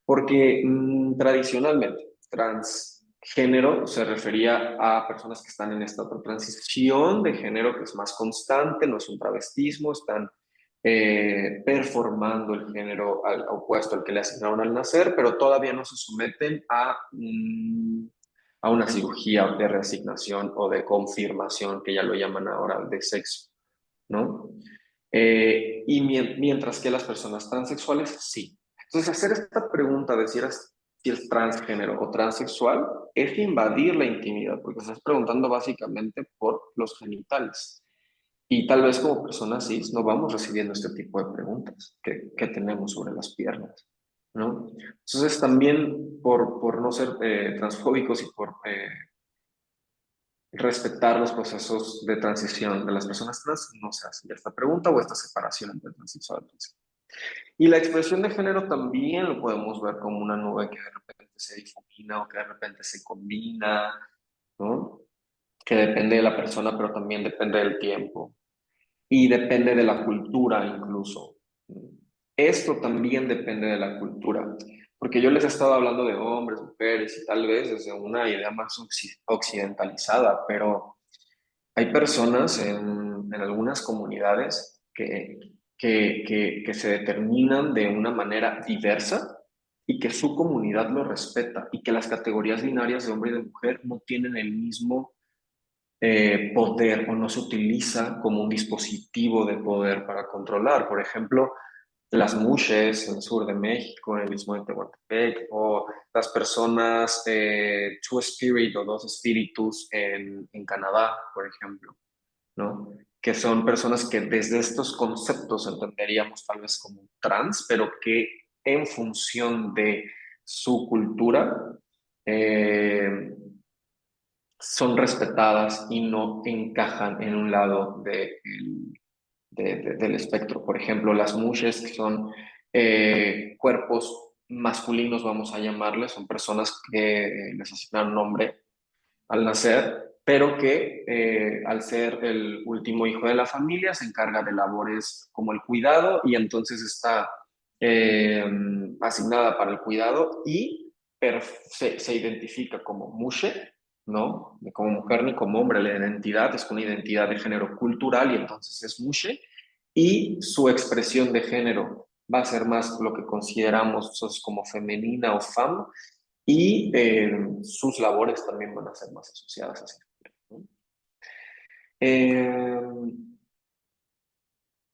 porque tradicionalmente transgénero se refería a personas que están en esta otra transición de género que es más constante, no es un travestismo, están performando el género opuesto al que le asignaron al nacer, pero todavía no se someten a una cirugía de reasignación o de confirmación, que ya lo llaman ahora, de sexo, ¿no? Y mientras que las personas transexuales, sí. Entonces, hacer esta pregunta de si es transgénero o transexual es invadir la intimidad, porque estás preguntando básicamente por los genitales. Y tal vez como personas cis no vamos recibiendo este tipo de preguntas que tenemos sobre las piernas, ¿no? Entonces, también por no ser transfóbicos y por respetar los procesos de transición de las personas trans, no se hace esta pregunta o esta separación entre transexual y trans. Y la expresión de género también lo podemos ver como una nube que de repente se difumina o que de repente se combina, ¿no? Que depende de la persona, pero también depende del tiempo y depende de la cultura incluso. Esto también depende de la cultura, porque yo les he estado hablando de hombres, mujeres y tal vez desde una idea más occidentalizada, pero hay personas en algunas comunidades que se determinan de una manera diversa y que su comunidad lo respeta y que las categorías binarias de hombre y de mujer no tienen el mismo poder o no se utiliza como un dispositivo de poder para controlar. Por ejemplo, las mushes en el sur de México, en el istmo de Tehuantepec, o las personas Two Spirit o Dos Espíritus en Canadá, por ejemplo, ¿no? Que son personas que desde estos conceptos entenderíamos tal vez como trans, pero que en función de su cultura eh, son respetadas y no encajan en un lado del espectro. Por ejemplo, las mushes, que son cuerpos masculinos, vamos a llamarles, son personas que les asignan nombre al nacer, pero que al ser el último hijo de la familia se encarga de labores como el cuidado y entonces está asignada para el cuidado y se identifica como mushe, ¿no? Como mujer ni como hombre, la identidad es una identidad de género cultural y entonces es mushe y su expresión de género va a ser más lo que consideramos nosotros como femenina o femme y sus labores también van a ser más asociadas a ese género, ¿no?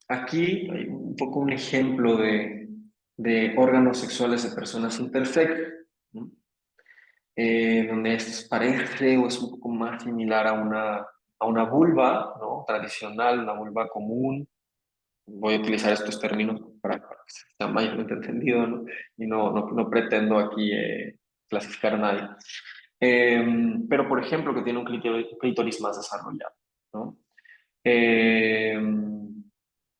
Aquí hay un poco un ejemplo de órganos sexuales de personas intersex, ¿no? Donde esto parece o es un poco más similar a una vulva, ¿no? Tradicional, una vulva común. Voy a utilizar estos términos para que sea mayormente entendido, ¿no? Y no pretendo aquí clasificar a nadie. Pero, por ejemplo, que tiene un clítoris más desarrollado, ¿no? Eh,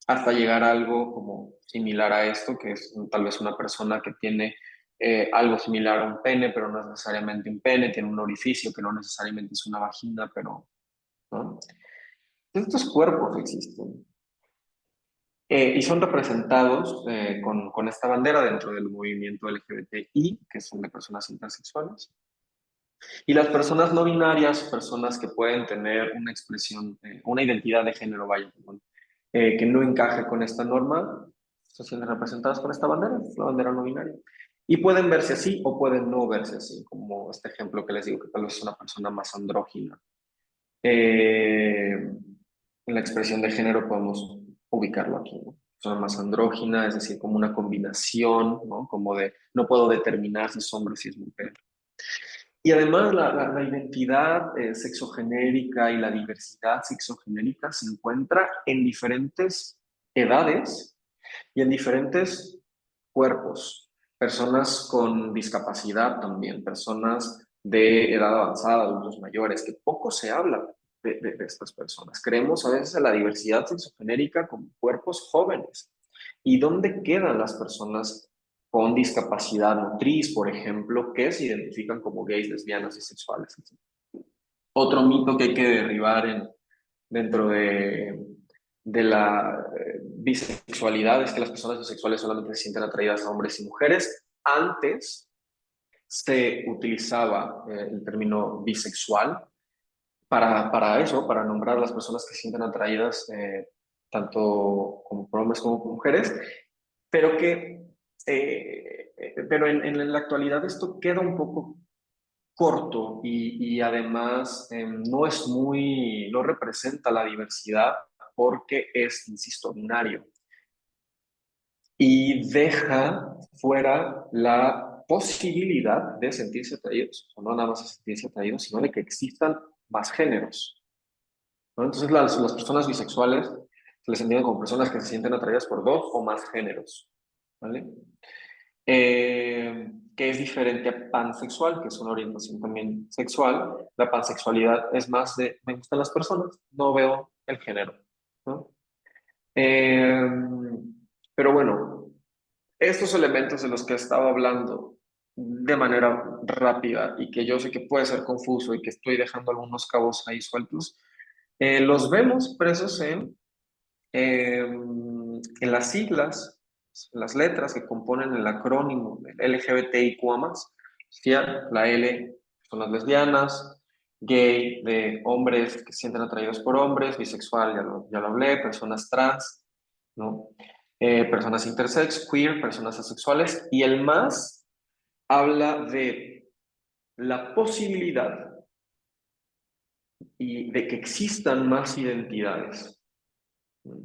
hasta llegar a algo como similar a esto, que es tal vez una persona que tiene algo similar a un pene, pero no es necesariamente un pene, tiene un orificio que no necesariamente es una vagina, pero, ¿no? Estos cuerpos existen. Y son representados con esta bandera dentro del movimiento LGBTI, que son de personas intersexuales. Y las personas no binarias, personas que pueden tener una expresión, una identidad de género, vaya, perdón, que no encaje con esta norma, se sienten representadas con esta bandera, la bandera no binaria. Y pueden verse así o pueden no verse así, como este ejemplo que les digo, que tal vez es una persona más andrógina. En la expresión de género podemos ubicarlo aquí, ¿no? Persona más andrógina, es decir, como una combinación, ¿no? Como de no puedo determinar si es hombre o si es mujer. Y además la identidad sexogenérica y la diversidad sexogenérica se encuentra en diferentes edades y en diferentes cuerpos. Personas con discapacidad también, personas de edad avanzada, adultos mayores, que poco se habla de estas personas. Creemos a veces en la diversidad sexogenérica como cuerpos jóvenes. ¿Y dónde quedan las personas con discapacidad motriz, por ejemplo, que se identifican como gays, lesbianas, bisexuales? Otro mito que hay que derribar dentro de la bisexualidad es que las personas bisexuales solamente se sienten atraídas a hombres y mujeres. Antes se utilizaba el término bisexual para eso, para nombrar a las personas que se sienten atraídas tanto como por hombres como por mujeres, pero pero en la actualidad esto queda un poco corto y además no representa la diversidad porque es, insisto, binario y deja fuera la posibilidad de sentirse atraídos, o no nada más de sentirse atraídos, sino de que existan más géneros, ¿no? Entonces las personas bisexuales se les entiende como personas que se sienten atraídas por dos o más géneros, ¿vale? Que es diferente a pansexual, que es una orientación también sexual. La pansexualidad es más de me gustan las personas, no veo el género, ¿no? Eh, pero bueno, estos elementos de los que he estado hablando de manera rápida y que yo sé que puede ser confuso y que estoy dejando algunos cabos ahí sueltos, los vemos presos en las siglas, las letras que componen el acrónimo del LGBTIQ+, la L son las lesbianas, gay de hombres que se sienten atraídos por hombres, bisexual, ya lo hablé, personas trans, ¿no? Personas intersex, queer, personas asexuales, y el más habla de la posibilidad y de que existan más identidades, ¿no?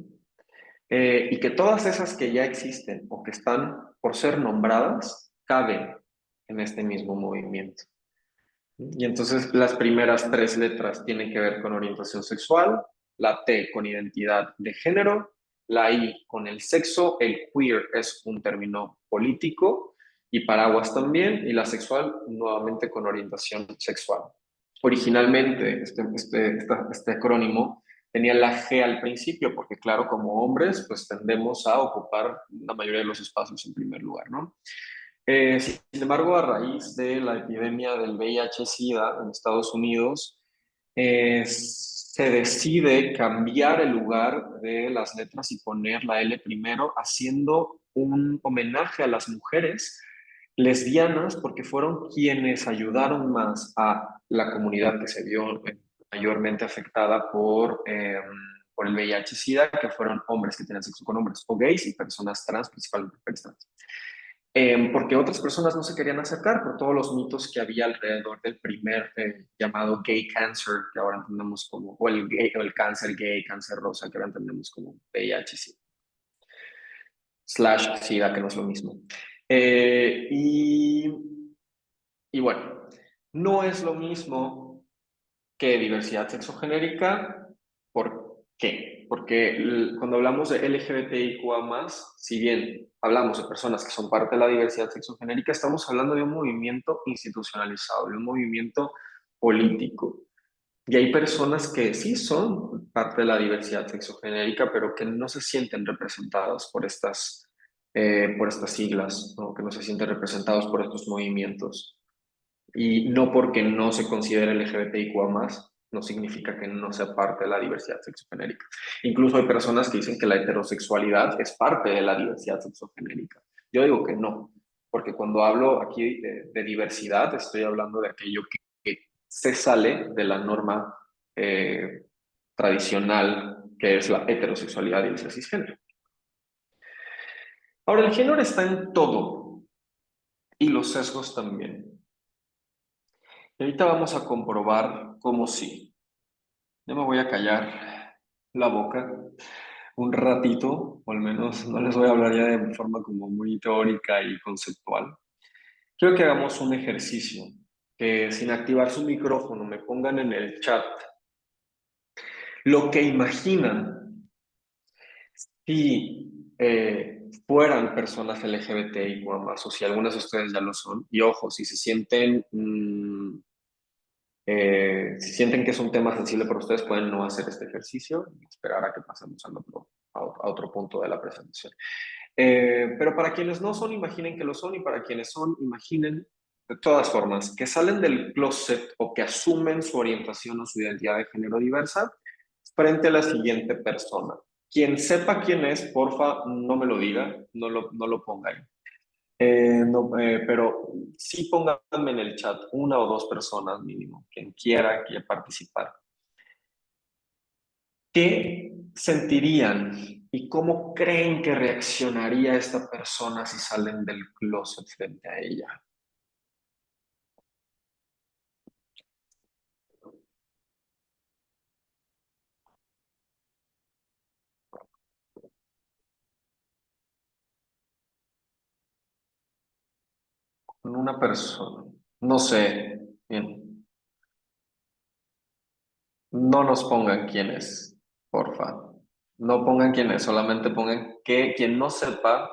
Y que todas esas que ya existen o que están por ser nombradas caben en este mismo movimiento. Y entonces las primeras tres letras tienen que ver con orientación sexual, la T con identidad de género, la I con el sexo, el queer es un término político y paraguas también, y la sexual nuevamente con orientación sexual. Originalmente este acrónimo tenía la G al principio, porque claro, como hombres, pues tendemos a ocupar la mayoría de los espacios en primer lugar, ¿no? Sin embargo, a raíz de la epidemia del VIH-Sida en Estados Unidos, se decide cambiar el lugar de las letras y poner la L primero, haciendo un homenaje a las mujeres lesbianas, porque fueron quienes ayudaron más a la comunidad que se vio mayormente afectada por el VIH-Sida, que fueron hombres que tenían sexo con hombres, o gays y personas trans, principalmente mujeres trans. Porque otras personas no se querían acercar por todos los mitos que había alrededor del primer llamado gay cancer, que ahora entendemos como, o el cáncer gay, cáncer rosa, que ahora entendemos como VIH, slash SIDA, que no es lo mismo. Y bueno, no es lo mismo que diversidad sexogenérica. ¿Por qué? Porque cuando hablamos de LGBTIQA+, si bien hablamos de personas que son parte de la diversidad sexogenérica, estamos hablando de un movimiento institucionalizado, de un movimiento político. Y hay personas que sí son parte de la diversidad sexogenérica, pero que no se sienten representadas por estas siglas, ¿no? Que no se sienten representados por estos movimientos. Y no porque no se considere LGBTIQA+, no significa que no sea parte de la diversidad sexogenérica. Incluso hay personas que dicen que la heterosexualidad es parte de la diversidad sexogenérica. Yo digo que no, porque cuando hablo aquí de diversidad, estoy hablando de aquello que se sale de la norma eh, tradicional, que es la heterosexualidad y el ser cisgénero. Ahora, el género está en todo, y los sesgos también. Y ahorita vamos a comprobar cómo sí. Yo me voy a callar la boca un ratito, o al menos no les voy a hablar ya de forma como muy teórica y conceptual. Quiero que hagamos un ejercicio, que sin activar su micrófono me pongan en el chat lo que imaginan si fueran personas LGBTI o si algunas de ustedes ya lo son. Y ojo, si se sienten si sienten que es un tema sensible para ustedes, pueden no hacer este ejercicio y esperar a que pasemos a otro punto de la presentación. Pero para quienes no son, imaginen que lo son, y para quienes son, imaginen de todas formas que salen del closet o que asumen su orientación o su identidad de género diversa frente a la siguiente persona. Quien sepa quién es, porfa, no me lo diga, no lo ponga ahí. No, pero sí pónganme en el chat una o dos personas mínimo, quien quiera participar. ¿Qué sentirían y cómo creen que reaccionaría esta persona si salen del closet frente a ella? Con una persona. No sé. Bien. No nos pongan quién es, porfa. No pongan quién es, solamente pongan que quien no sepa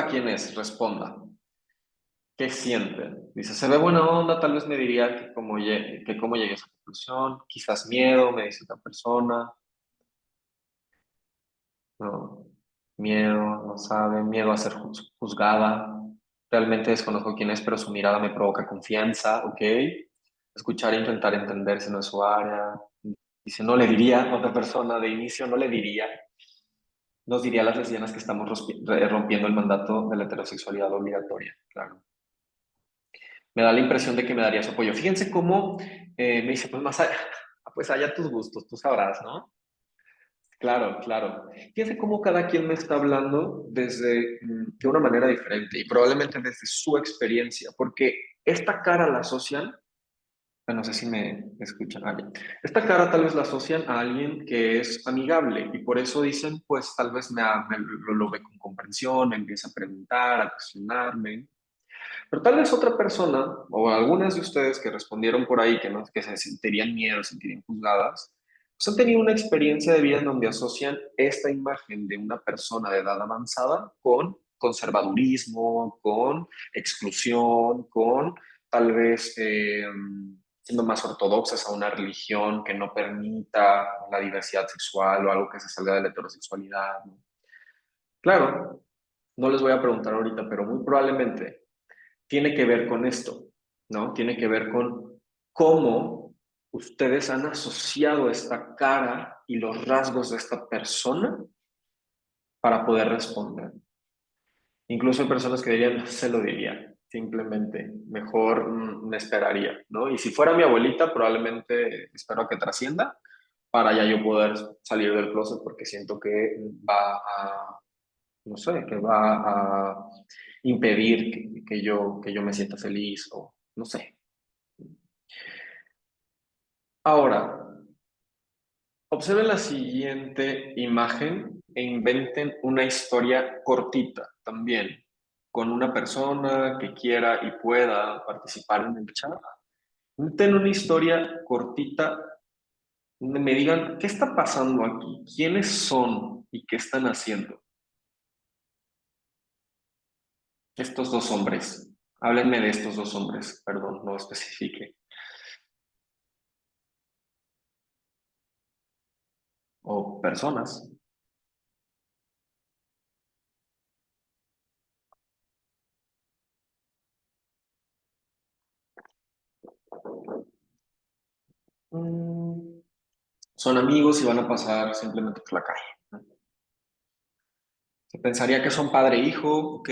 quién es, responda. ¿Qué sienten? Dice, se ve buena onda, tal vez me diría que cómo llegué a esa conclusión, quizás miedo, me dice otra persona, no, miedo, no sabe, miedo a ser juzgada, realmente desconozco quién es, pero su mirada me provoca confianza, ok, escuchar e intentar entender si no es su área, dice, no le diría a otra persona de inicio, no le diría, nos diría a las lesbianas que estamos rompiendo el mandato de la heterosexualidad obligatoria, claro. Me da la impresión de que me daría su apoyo. Fíjense cómo me dice, pues más allá, pues allá tus gustos, tú sabrás, ¿no? Claro, claro. Fíjense cómo cada quien me está hablando de una manera diferente y probablemente desde su experiencia, porque esta cara la asocian, no sé si me escuchan, esta cara tal vez la asocian a alguien que es amigable y por eso dicen, pues tal vez lo ve con comprensión, me empieza a preguntar, a cuestionarme. Pero tal vez otra persona, o algunas de ustedes que respondieron por ahí que se sentirían miedo, se sentirían juzgadas, pues han tenido una experiencia de vida en donde asocian esta imagen de una persona de edad avanzada con conservadurismo, con exclusión, con tal vez siendo más ortodoxas a una religión que no permita la diversidad sexual o algo que se salga de la heterosexualidad, ¿no? Claro, no les voy a preguntar ahorita, pero muy probablemente tiene que ver con esto, ¿no? Tiene que ver con cómo ustedes han asociado esta cara y los rasgos de esta persona para poder responder. Incluso hay personas que dirían, no se lo diría, simplemente, mejor me esperaría, ¿no? Y si fuera mi abuelita, probablemente espero a que trascienda para ya yo poder salir del closet porque siento que va a, no sé, que va a impedir que yo me sienta feliz o no sé. Ahora, observen la siguiente imagen e inventen una historia cortita también, con una persona que quiera y pueda participar en el chat. Inventen una historia cortita donde me digan qué está pasando aquí, quiénes son y qué están haciendo estos dos hombres. Háblenme de estos dos hombres, perdón, no especifique. O personas. Son amigos y van a pasar simplemente por la calle, ¿no? Se pensaría que son padre e hijo, ok.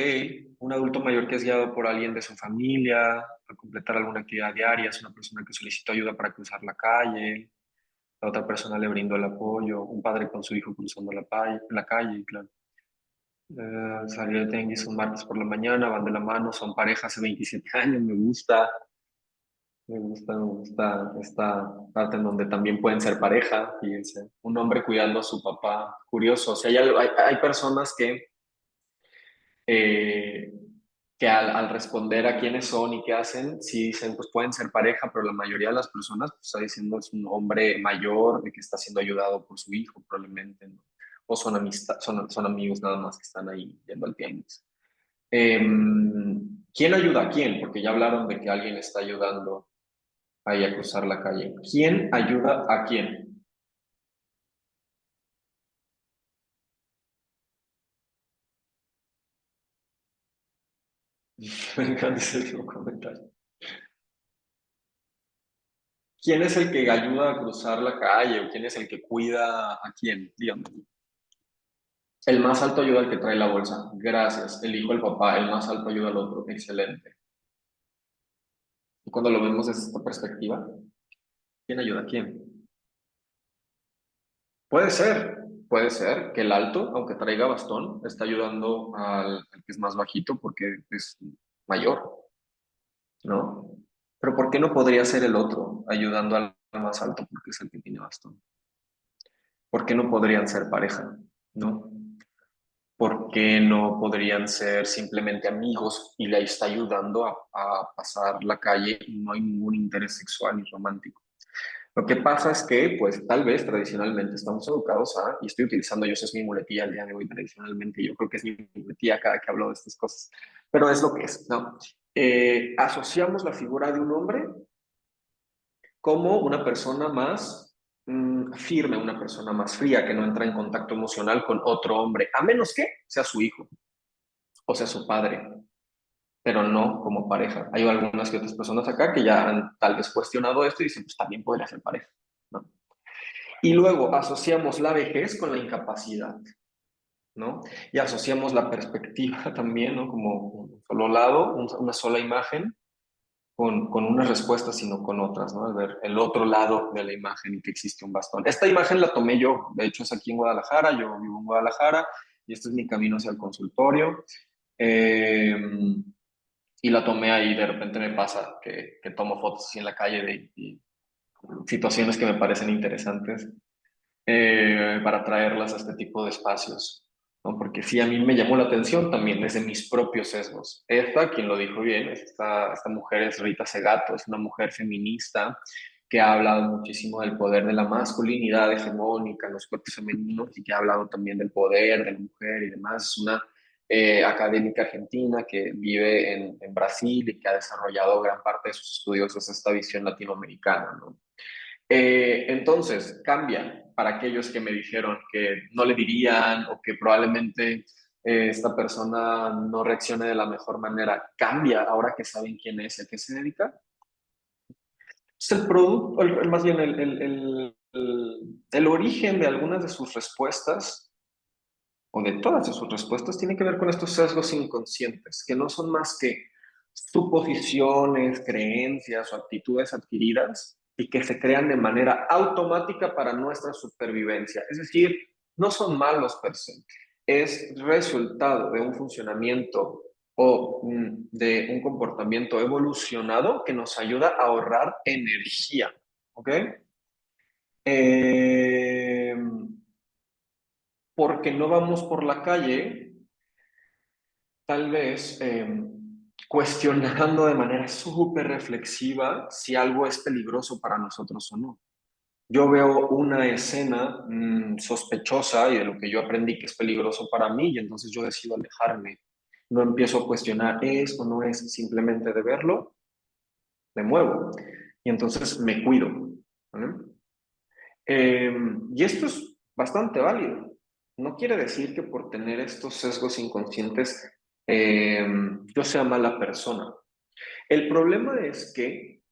Un adulto mayor que es guiado por alguien de su familia a completar alguna actividad diaria, es una persona que solicitó ayuda para cruzar la calle, la otra persona le brindó el apoyo, un padre con su hijo cruzando la calle, claro. Salió de tianguis un martes por la mañana, van de la mano, son pareja hace 27 años, me gusta esta parte en donde también pueden ser pareja, fíjense, un hombre cuidando a su papá, curioso, o sea, hay personas eh, que al responder a quiénes son y qué hacen, sí dicen, pues pueden ser pareja, pero la mayoría de las personas pues, está diciendo es un hombre mayor de que está siendo ayudado por su hijo, probablemente, ¿no? O son amigos nada más que están ahí yendo al tianguis. ¿Quién ayuda a quién? Porque ya hablaron de que alguien está ayudando ahí a cruzar la calle. ¿Quién ayuda a quién? Me encanta ese último comentario. ¿Quién es el que ayuda a cruzar la calle o quién es el que cuida a quién? Dígame. El más alto ayuda al que trae la bolsa. Gracias. El hijo, el papá. El más alto ayuda al otro. Excelente. Y cuando lo vemos desde esta perspectiva, ¿quién ayuda a quién? Puede ser que el alto, aunque traiga bastón, está ayudando al que es más bajito porque es mayor, ¿no? Pero ¿por qué no podría ser el otro ayudando al más alto porque es el que tiene bastón? ¿Por qué no podrían ser pareja? ¿No? ¿Por qué no podrían ser simplemente amigos y le está ayudando a pasar la calle y no hay ningún interés sexual ni romántico? Lo que pasa es que, pues, tal vez tradicionalmente estamos educados a, y estoy utilizando yo, esa es mi muletilla el día de hoy tradicionalmente, yo creo que es mi muletilla cada que hablo de estas cosas, pero es lo que es, ¿no? Asociamos la figura de un hombre como una persona más firme, una persona más fría, que no entra en contacto emocional con otro hombre, a menos que sea su hijo o sea su padre, pero no como pareja. Hay algunas que otras personas acá que ya han tal vez cuestionado esto y dicen, pues también podría ser pareja, ¿no? Y luego asociamos la vejez con la incapacidad, ¿no? Y asociamos la perspectiva también, ¿no? Como un solo lado, una sola imagen, con unas respuestas, sino con otras, ¿no? Al ver el otro lado de la imagen y que existe un bastón. Esta imagen la tomé yo, de hecho es aquí en Guadalajara, yo vivo en Guadalajara y este es mi camino hacia el consultorio. Eh, y la tomé ahí, de repente me pasa que tomo fotos así en la calle de situaciones que me parecen interesantes para traerlas a este tipo de espacios, ¿no? Porque sí, a mí me llamó la atención también desde mis propios sesgos. Esta, quien lo dijo bien, esta mujer es Rita Segato, es una mujer feminista que ha hablado muchísimo del poder de la masculinidad hegemónica en los cuerpos femeninos y que ha hablado también del poder de la mujer y demás. Es una académica argentina que vive en Brasil y que ha desarrollado gran parte de sus estudios desde esta visión latinoamericana, ¿no? Entonces, cambia para aquellos que me dijeron que no le dirían o que probablemente esta persona no reaccione de la mejor manera. Cambia ahora que saben quién es y a qué se dedica. Entonces, el producto, más bien el origen de algunas de sus respuestas o de todas sus respuestas tiene que ver con estos sesgos inconscientes, que no son más que suposiciones, creencias o actitudes adquiridas y que se crean de manera automática para nuestra supervivencia. Es decir, no son malos per se, es resultado de un funcionamiento o de un comportamiento evolucionado que nos ayuda a ahorrar energía. ¿Ok? Porque no vamos por la calle tal vez cuestionando de manera súper reflexiva si algo es peligroso para nosotros o no. Yo veo una escena sospechosa y de lo que yo aprendí que es peligroso para mí y entonces yo decido alejarme. No empiezo a cuestionar es o no es, simplemente de verlo, me muevo y entonces me cuido. ¿Vale? Y esto es bastante válido. No quiere decir que por tener estos sesgos inconscientes yo sea mala persona. El problema es que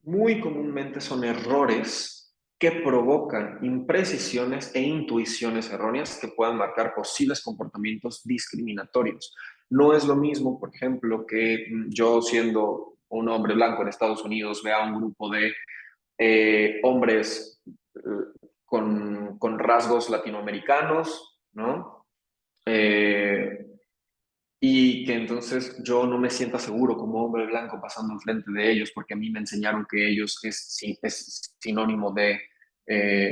muy comúnmente son errores que provocan imprecisiones e intuiciones erróneas que puedan marcar posibles comportamientos discriminatorios. No es lo mismo, por ejemplo, que yo siendo un hombre blanco en Estados Unidos vea un grupo de hombres con rasgos latinoamericanos, ¿no? Y que entonces yo no me sienta seguro como hombre blanco pasando enfrente de ellos porque a mí me enseñaron que ellos es sinónimo de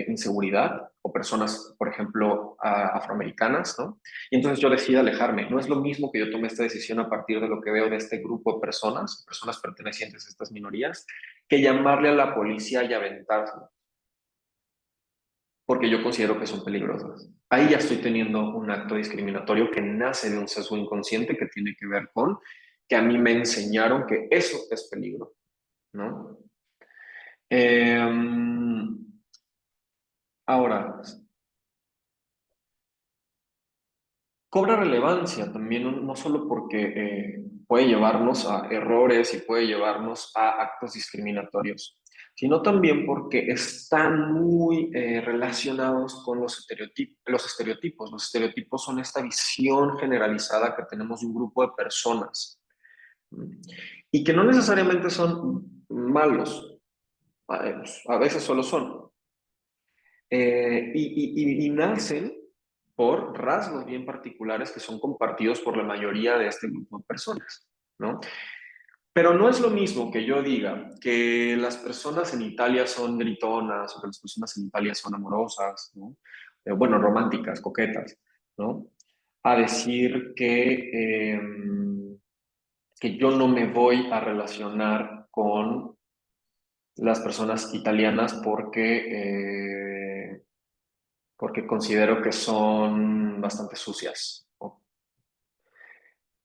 inseguridad o personas, por ejemplo, afroamericanas, ¿no? Y entonces yo decido alejarme. No es lo mismo que yo tome esta decisión a partir de lo que veo de este grupo de personas, personas pertenecientes a estas minorías, que llamarle a la policía y aventarse porque yo considero que son peligrosas. Ahí ya estoy teniendo un acto discriminatorio que nace de un sesgo inconsciente que tiene que ver con que a mí me enseñaron que eso es peligro, ¿no? Ahora, cobra relevancia también, no solo porque puede llevarnos a errores y puede llevarnos a actos discriminatorios, sino también porque están muy relacionados con los estereotipos. Los estereotipos son esta visión generalizada que tenemos de un grupo de personas y que no necesariamente son malos, a veces solo son. Y nacen por rasgos bien particulares que son compartidos por la mayoría de este grupo de personas, ¿no? Pero no es lo mismo que yo diga que las personas en Italia son gritonas o que las personas en Italia son amorosas, ¿no? Bueno, románticas, coquetas, ¿no? A decir que yo no me voy a relacionar con las personas italianas porque considero que son bastante sucias. ¿No?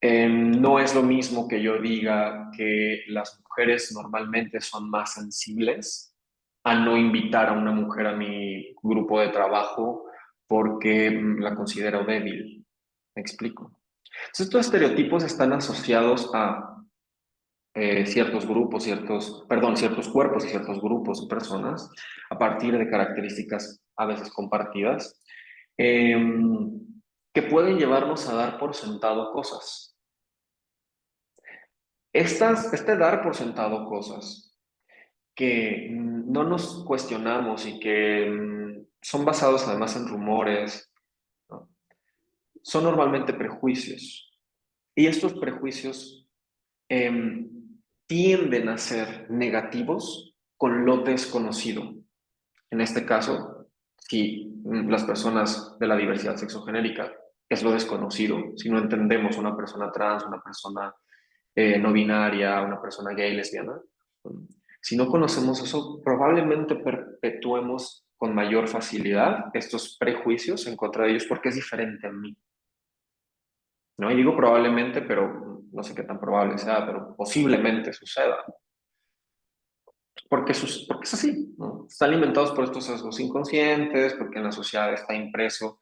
No es lo mismo que yo diga que las mujeres normalmente son más sensibles a no invitar a una mujer a mi grupo de trabajo porque la considero débil. ¿Me explico? Entonces, estos estereotipos están asociados a ciertos grupos, ciertos cuerpos y ciertos grupos de personas a partir de características a veces compartidas eh, que pueden llevarnos a dar por sentado cosas. Este dar por sentado cosas que no nos cuestionamos y que son basados además en rumores, ¿no? Son normalmente prejuicios. Y estos prejuicios eh, tienden a ser negativos con lo desconocido. En este caso, si las personas de la diversidad sexogenérica es lo desconocido, si no entendemos una persona trans, una persona no binaria, una persona gay, lesbiana, si no conocemos eso, probablemente perpetuemos con mayor facilidad estos prejuicios en contra de ellos porque es diferente a mí. ¿no? Y digo probablemente, pero no sé qué tan probable sea, pero posiblemente suceda. Porque es así, ¿no? Están alimentados por estos sesgos inconscientes, porque en la sociedad está impreso,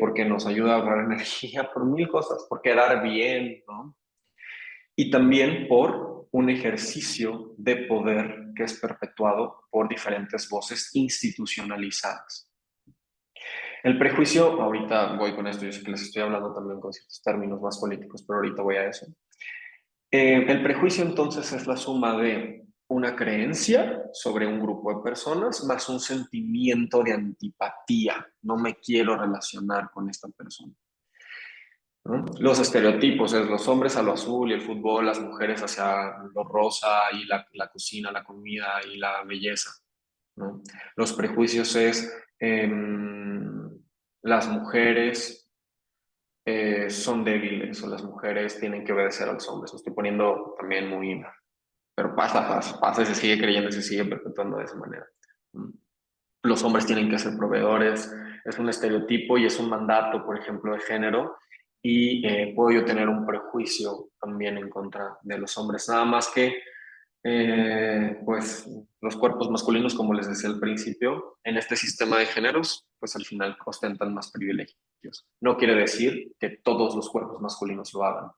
porque nos ayuda a ahorrar energía, por mil cosas, por quedar bien, ¿no? Y también por un ejercicio de poder que es perpetuado por diferentes voces institucionalizadas. El prejuicio, ahorita voy con esto, yo sé que les estoy hablando también con ciertos términos más políticos, pero ahorita voy a eso. El prejuicio entonces es la suma de una creencia sobre un grupo de personas más un sentimiento de antipatía. No me quiero relacionar con esta persona, ¿no? Los estereotipos es los hombres a lo azul y el fútbol, las mujeres hacia lo rosa y la cocina, la comida y la belleza, ¿no? Los prejuicios es las mujeres son débiles o las mujeres tienen que obedecer a los hombres. Lo estoy poniendo también muy... Pero pasa y se sigue creyendo y se sigue perpetuando de esa manera. Los hombres tienen que ser proveedores, es un estereotipo y es un mandato, por ejemplo, de género, y puedo yo tener un prejuicio también en contra de los hombres. Nada más que, pues, los cuerpos masculinos, como les decía al principio, en este sistema de géneros, pues al final ostentan más privilegios. No quiere decir que todos los cuerpos masculinos lo hagan,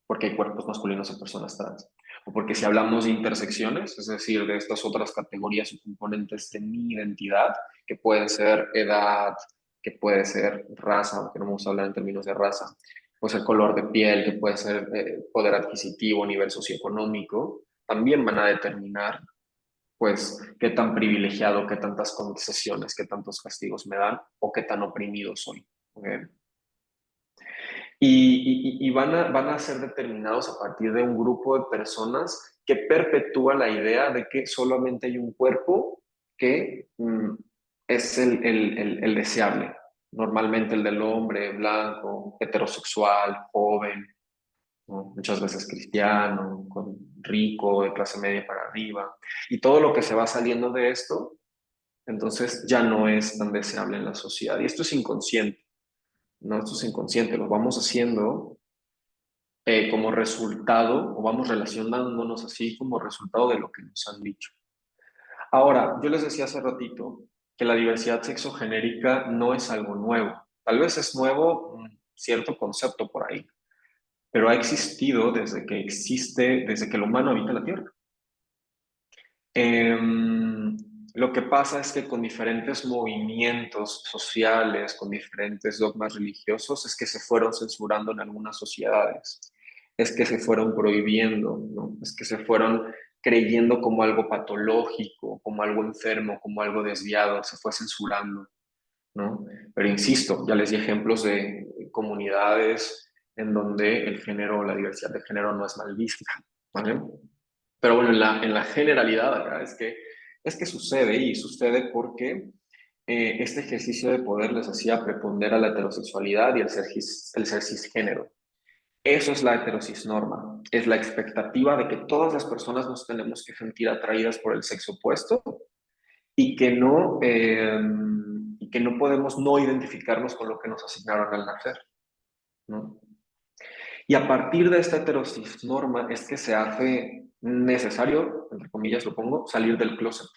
porque hay cuerpos masculinos en personas trans. O porque si hablamos de intersecciones, es decir, de estas otras categorías o componentes de mi identidad, que pueden ser edad, que puede ser raza, aunque no vamos a hablar en términos de raza, puede ser color de piel, que puede ser poder adquisitivo, nivel socioeconómico, también van a determinar, pues, qué tan privilegiado, qué tantas concesiones, qué tantos castigos me dan o qué tan oprimido soy. ¿Okay? Y van a ser determinados a partir de un grupo de personas que perpetúa la idea de que solamente hay un cuerpo que es el deseable. Normalmente el del hombre blanco, heterosexual, joven, ¿no? Muchas veces cristiano, rico, de clase media para arriba. Y todo lo que se va saliendo de esto, entonces ya no es tan deseable en la sociedad. Y esto es inconsciente, ¿no? Esto es inconsciente, lo vamos haciendo como resultado, o vamos relacionándonos así como resultado de lo que nos han dicho. Ahora, yo les decía hace ratito que la diversidad sexogenérica no es algo nuevo. Tal vez es nuevo un cierto concepto por ahí, pero ha existido desde que el humano habita la Tierra. Lo que pasa es que con diferentes movimientos sociales, con diferentes dogmas religiosos, es que se fueron censurando en algunas sociedades, es que se fueron prohibiendo, ¿no? Es que se fueron creyendo como algo patológico, como algo enfermo, como algo desviado, se fue censurando, ¿no? Pero insisto, ya les di ejemplos de comunidades en donde el género, la diversidad de género no es mal vista, ¿vale? Pero bueno, en la generalidad acá es que sucede y sucede porque este ejercicio de poder les hacía preponder a la heterosexualidad y el ser cisgénero. Eso es la heterocisnorma, es la expectativa de que todas las personas nos tenemos que sentir atraídas por el sexo opuesto y y que no podemos no identificarnos con lo que nos asignaron al nacer, ¿no? Y a partir de esta heterocisnorma es que se hace necesario, entre comillas lo pongo, salir del closet.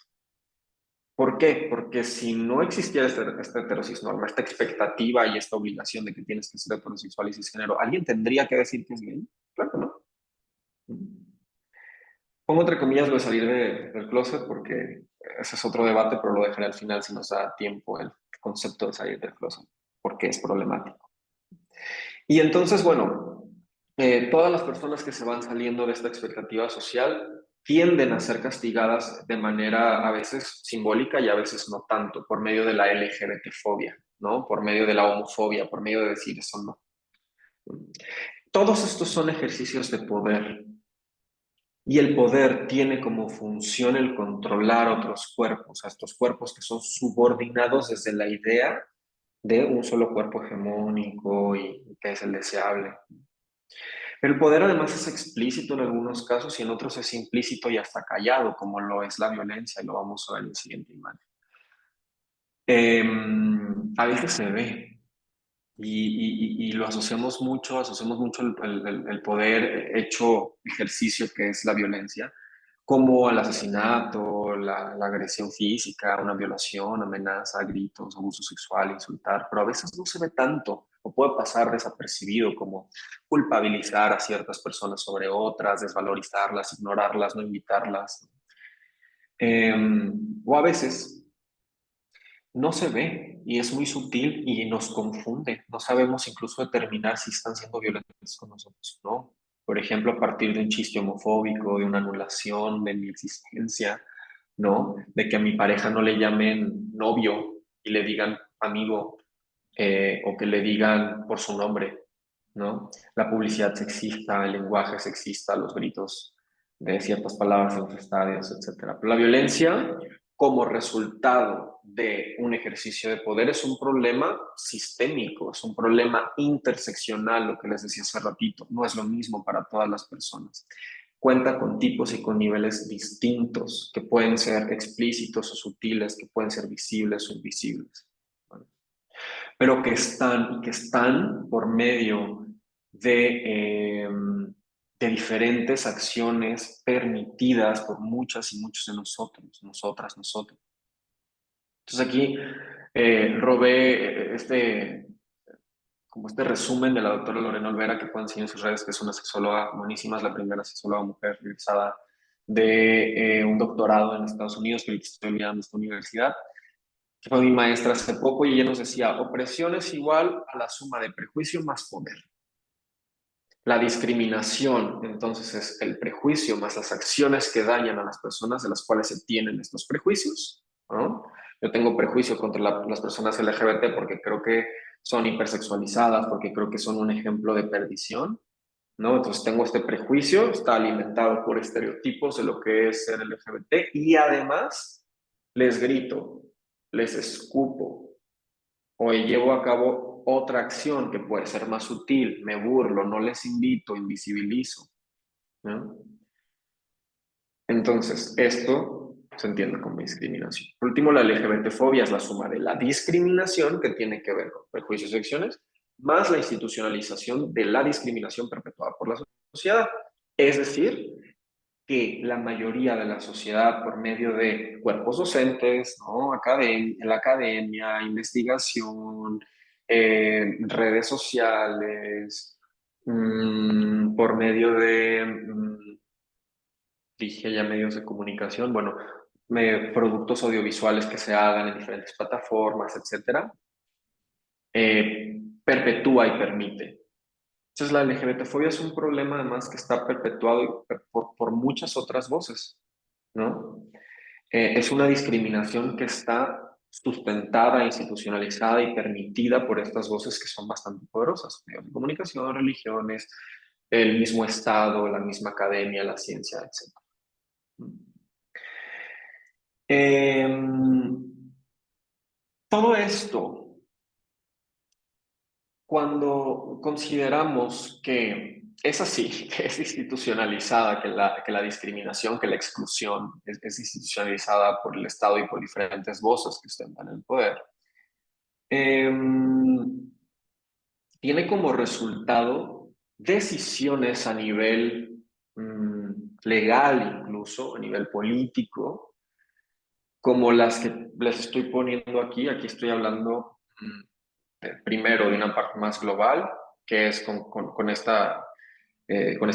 ¿Por qué? Porque si no existiera esta heterocisnorma, esta expectativa y esta obligación de que tienes que ser heterosexual y cisgénero, ¿alguien tendría que decir que es gay? Claro que no. Pongo entre comillas lo de salir del closet porque ese es otro debate, pero lo dejaré al final si nos da tiempo el concepto de salir del closet, porque es problemático. Y entonces, bueno, todas las personas que se van saliendo de esta expectativa social tienden a ser castigadas de manera a veces simbólica y a veces no tanto, por medio de la LGBT-fobia, ¿no? Por medio de la homofobia, por medio de decir eso no. Todos estos son ejercicios de poder y el poder tiene como función el controlar otros cuerpos, a estos cuerpos que son subordinados desde la idea de un solo cuerpo hegemónico y que es el deseable. El poder además es explícito en algunos casos y en otros es implícito y hasta callado, como lo es la violencia, y lo vamos a ver en la siguiente imagen. A veces se ve, y lo asociamos mucho el poder hecho ejercicio que es la violencia, como el asesinato, la agresión física, una violación, amenaza, gritos, abuso sexual, insultar, pero a veces no se ve tanto o puede pasar desapercibido como culpabilizar a ciertas personas sobre otras, desvalorizarlas, ignorarlas, no invitarlas. O a veces no se ve y es muy sutil y nos confunde. No sabemos incluso determinar si están siendo violentos con nosotros, ¿no? Por ejemplo, a partir de un chiste homofóbico, de una anulación de mi existencia, ¿no? De que a mi pareja no le llamen novio y le digan amigo, o que le digan por su nombre, ¿no? La publicidad sexista, el lenguaje sexista, los gritos de ciertas palabras en los estadios, etcétera. Pero la violencia como resultado de un ejercicio de poder es un problema sistémico, es un problema interseccional, lo que les decía hace ratito, no es lo mismo para todas las personas. Cuenta con tipos y con niveles distintos que pueden ser explícitos o sutiles, que pueden ser visibles o invisibles. ¿Vale? Pero que están por medio de diferentes acciones permitidas por muchas y muchos de nosotros, nosotras, nosotros. Entonces aquí robé como este resumen de la doctora Lorena Olvera, que pueden seguir en sus redes, que es una sexóloga buenísima, es la primera sexóloga mujer egresada de un doctorado en Estados Unidos, que estoy olvidando esta universidad, que fue mi maestra hace poco, y ella nos decía, opresión es igual a la suma de prejuicio más poder. La discriminación, entonces, es el prejuicio más las acciones que dañan a las personas de las cuales se tienen estos prejuicios, ¿no? Yo tengo prejuicio contra las personas LGBT porque creo que son hipersexualizadas, porque creo que son un ejemplo de perdición, ¿no? Entonces tengo este prejuicio, está alimentado por estereotipos de lo que es ser LGBT y además les grito, les escupo o llevo a cabo otra acción que puede ser más sutil, me burlo, no les invito, invisibilizo, ¿no? Entonces, esto se entiende como discriminación. Por último, la LGBTfobia es la suma de la discriminación, que tiene que ver con prejuicios y acciones, más la institucionalización de la discriminación perpetuada por la sociedad. Es decir, que la mayoría de la sociedad, por medio de cuerpos docentes, ¿no? La academia, investigación, redes sociales, por medio de dije ya medios de comunicación, bueno, productos audiovisuales que se hagan en diferentes plataformas, etcétera, perpetúa y permite. Entonces, la LGBTfobia es un problema además que está perpetuado por muchas otras voces, ¿no? Es una discriminación que está sustentada, institucionalizada y permitida por estas voces que son bastante poderosas, medios de comunicación, religiones, el mismo Estado, la misma academia, la ciencia, etcétera. Todo esto, cuando consideramos que es así, que es institucionalizada, que la discriminación, que la exclusión es institucionalizada por el Estado y por diferentes voces que ostentan el poder, tiene como resultado decisiones a nivel legal, incluso a nivel político, como las que les estoy poniendo aquí. Aquí estoy hablando primero de una parte más global, que es con esta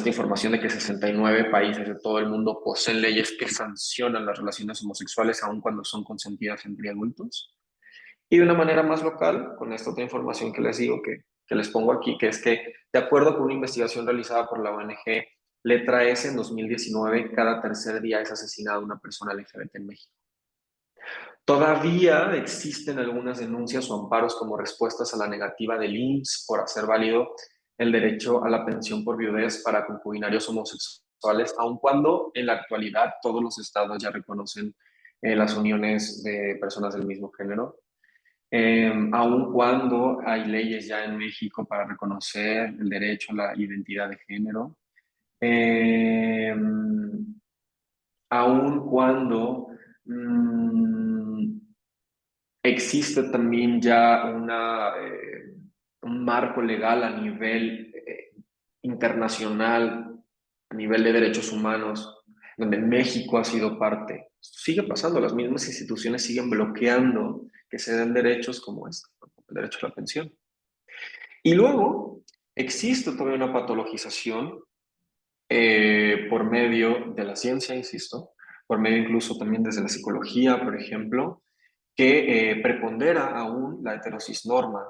información de que 69 países de todo el mundo poseen leyes que sancionan las relaciones homosexuales aun cuando son consentidas entre adultos. Y de una manera más local, con esta otra información que les digo, que les pongo aquí, que es que, de acuerdo con una investigación realizada por la ONG Letra S, en 2019, cada tercer día es asesinada una persona LGBT en México. Todavía existen algunas denuncias o amparos como respuestas a la negativa del IMSS por hacer válido el derecho a la pensión por viudez para concubinarios homosexuales, aun cuando en la actualidad todos los estados ya reconocen las uniones de personas del mismo género. Aun cuando hay leyes ya en México para reconocer el derecho a la identidad de género, eh, aun cuando existe también ya un marco legal a nivel internacional, a nivel de derechos humanos, donde México ha sido parte. Sigue pasando, las mismas instituciones siguen bloqueando que se den derechos como este, el derecho a la pensión. Y luego existe todavía una patologización por medio de la ciencia, insisto, por medio incluso también desde la psicología, por ejemplo, que prepondera aún la heterosis-norma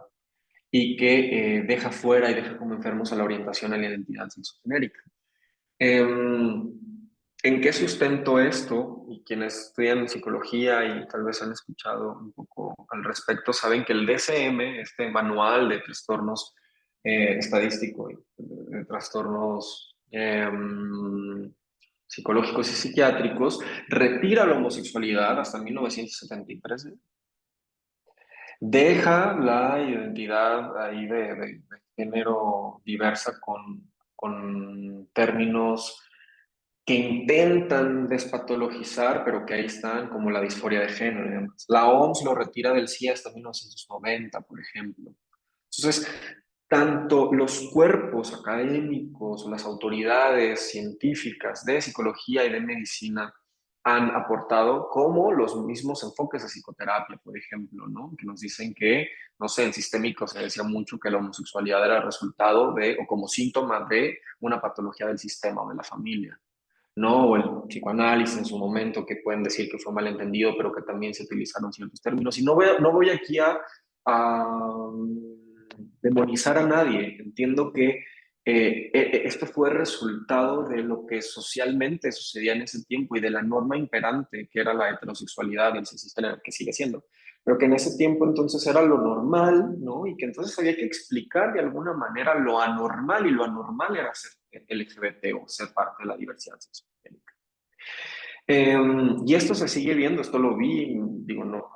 y que deja fuera y deja como enfermos a la orientación a la identidad sexogenérica. ¿En qué sustento esto? Y quienes estudian psicología y tal vez han escuchado un poco al respecto, saben que el DSM, este manual de trastornos estadísticos, de trastornos psicológicos y psiquiátricos, retira la homosexualidad hasta 1973. Deja la identidad ahí de género diversa con términos que intentan despatologizar, pero que ahí están, como la disforia de género y demás. La OMS lo retira del CIA hasta 1990, por ejemplo. Entonces, tanto los cuerpos académicos o las autoridades científicas de psicología y de medicina han aportado, como los mismos enfoques de psicoterapia, por ejemplo, ¿no? Que nos dicen que, no sé, en sistémico se decía mucho que la homosexualidad era resultado de, o como síntoma de una patología del sistema o de la familia, ¿no? O el psicoanálisis en su momento, que pueden decir que fue malentendido, pero que también se utilizaron ciertos términos. Y no voy aquí a demonizar a nadie. Entiendo que esto fue resultado de lo que socialmente sucedía en ese tiempo y de la norma imperante, que era la heterosexualidad y que sigue siendo. Pero que en ese tiempo entonces era lo normal, ¿no? Y que entonces había que explicar de alguna manera lo anormal, y lo anormal era ser LGBT o ser parte de la diversidad sexual. Y esto se sigue viendo, esto lo vi, digo, no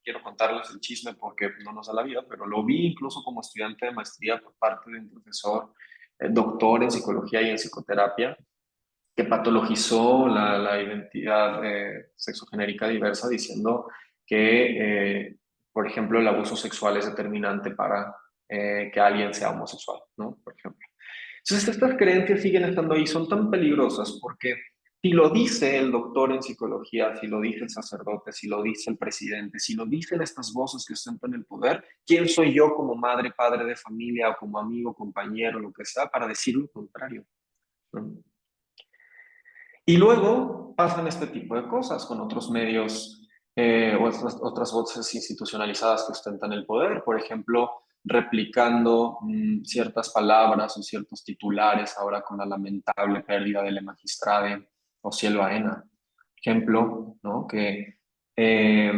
quiero contarles el chisme porque no nos da la vida, pero lo vi incluso como estudiante de maestría por parte de un profesor, doctor en psicología y en psicoterapia, que patologizó la identidad sexogenérica diversa diciendo que, por ejemplo, el abuso sexual es determinante para que alguien sea homosexual, ¿no? Por ejemplo. Entonces, estas creencias siguen estando ahí, son tan peligrosas porque si lo dice el doctor en psicología, si lo dice el sacerdote, si lo dice el presidente, si lo dicen estas voces que ostentan el poder, ¿quién soy yo como madre, padre de familia o como amigo, compañero, lo que sea, para decir lo contrario? ¿No? Y luego pasan este tipo de cosas con otros medios o otras voces institucionalizadas que ostentan el poder, por ejemplo, replicando ciertas palabras o ciertos titulares ahora con la lamentable pérdida de la magistrade o Cielo Aena. Ejemplo, ¿no? Que eh,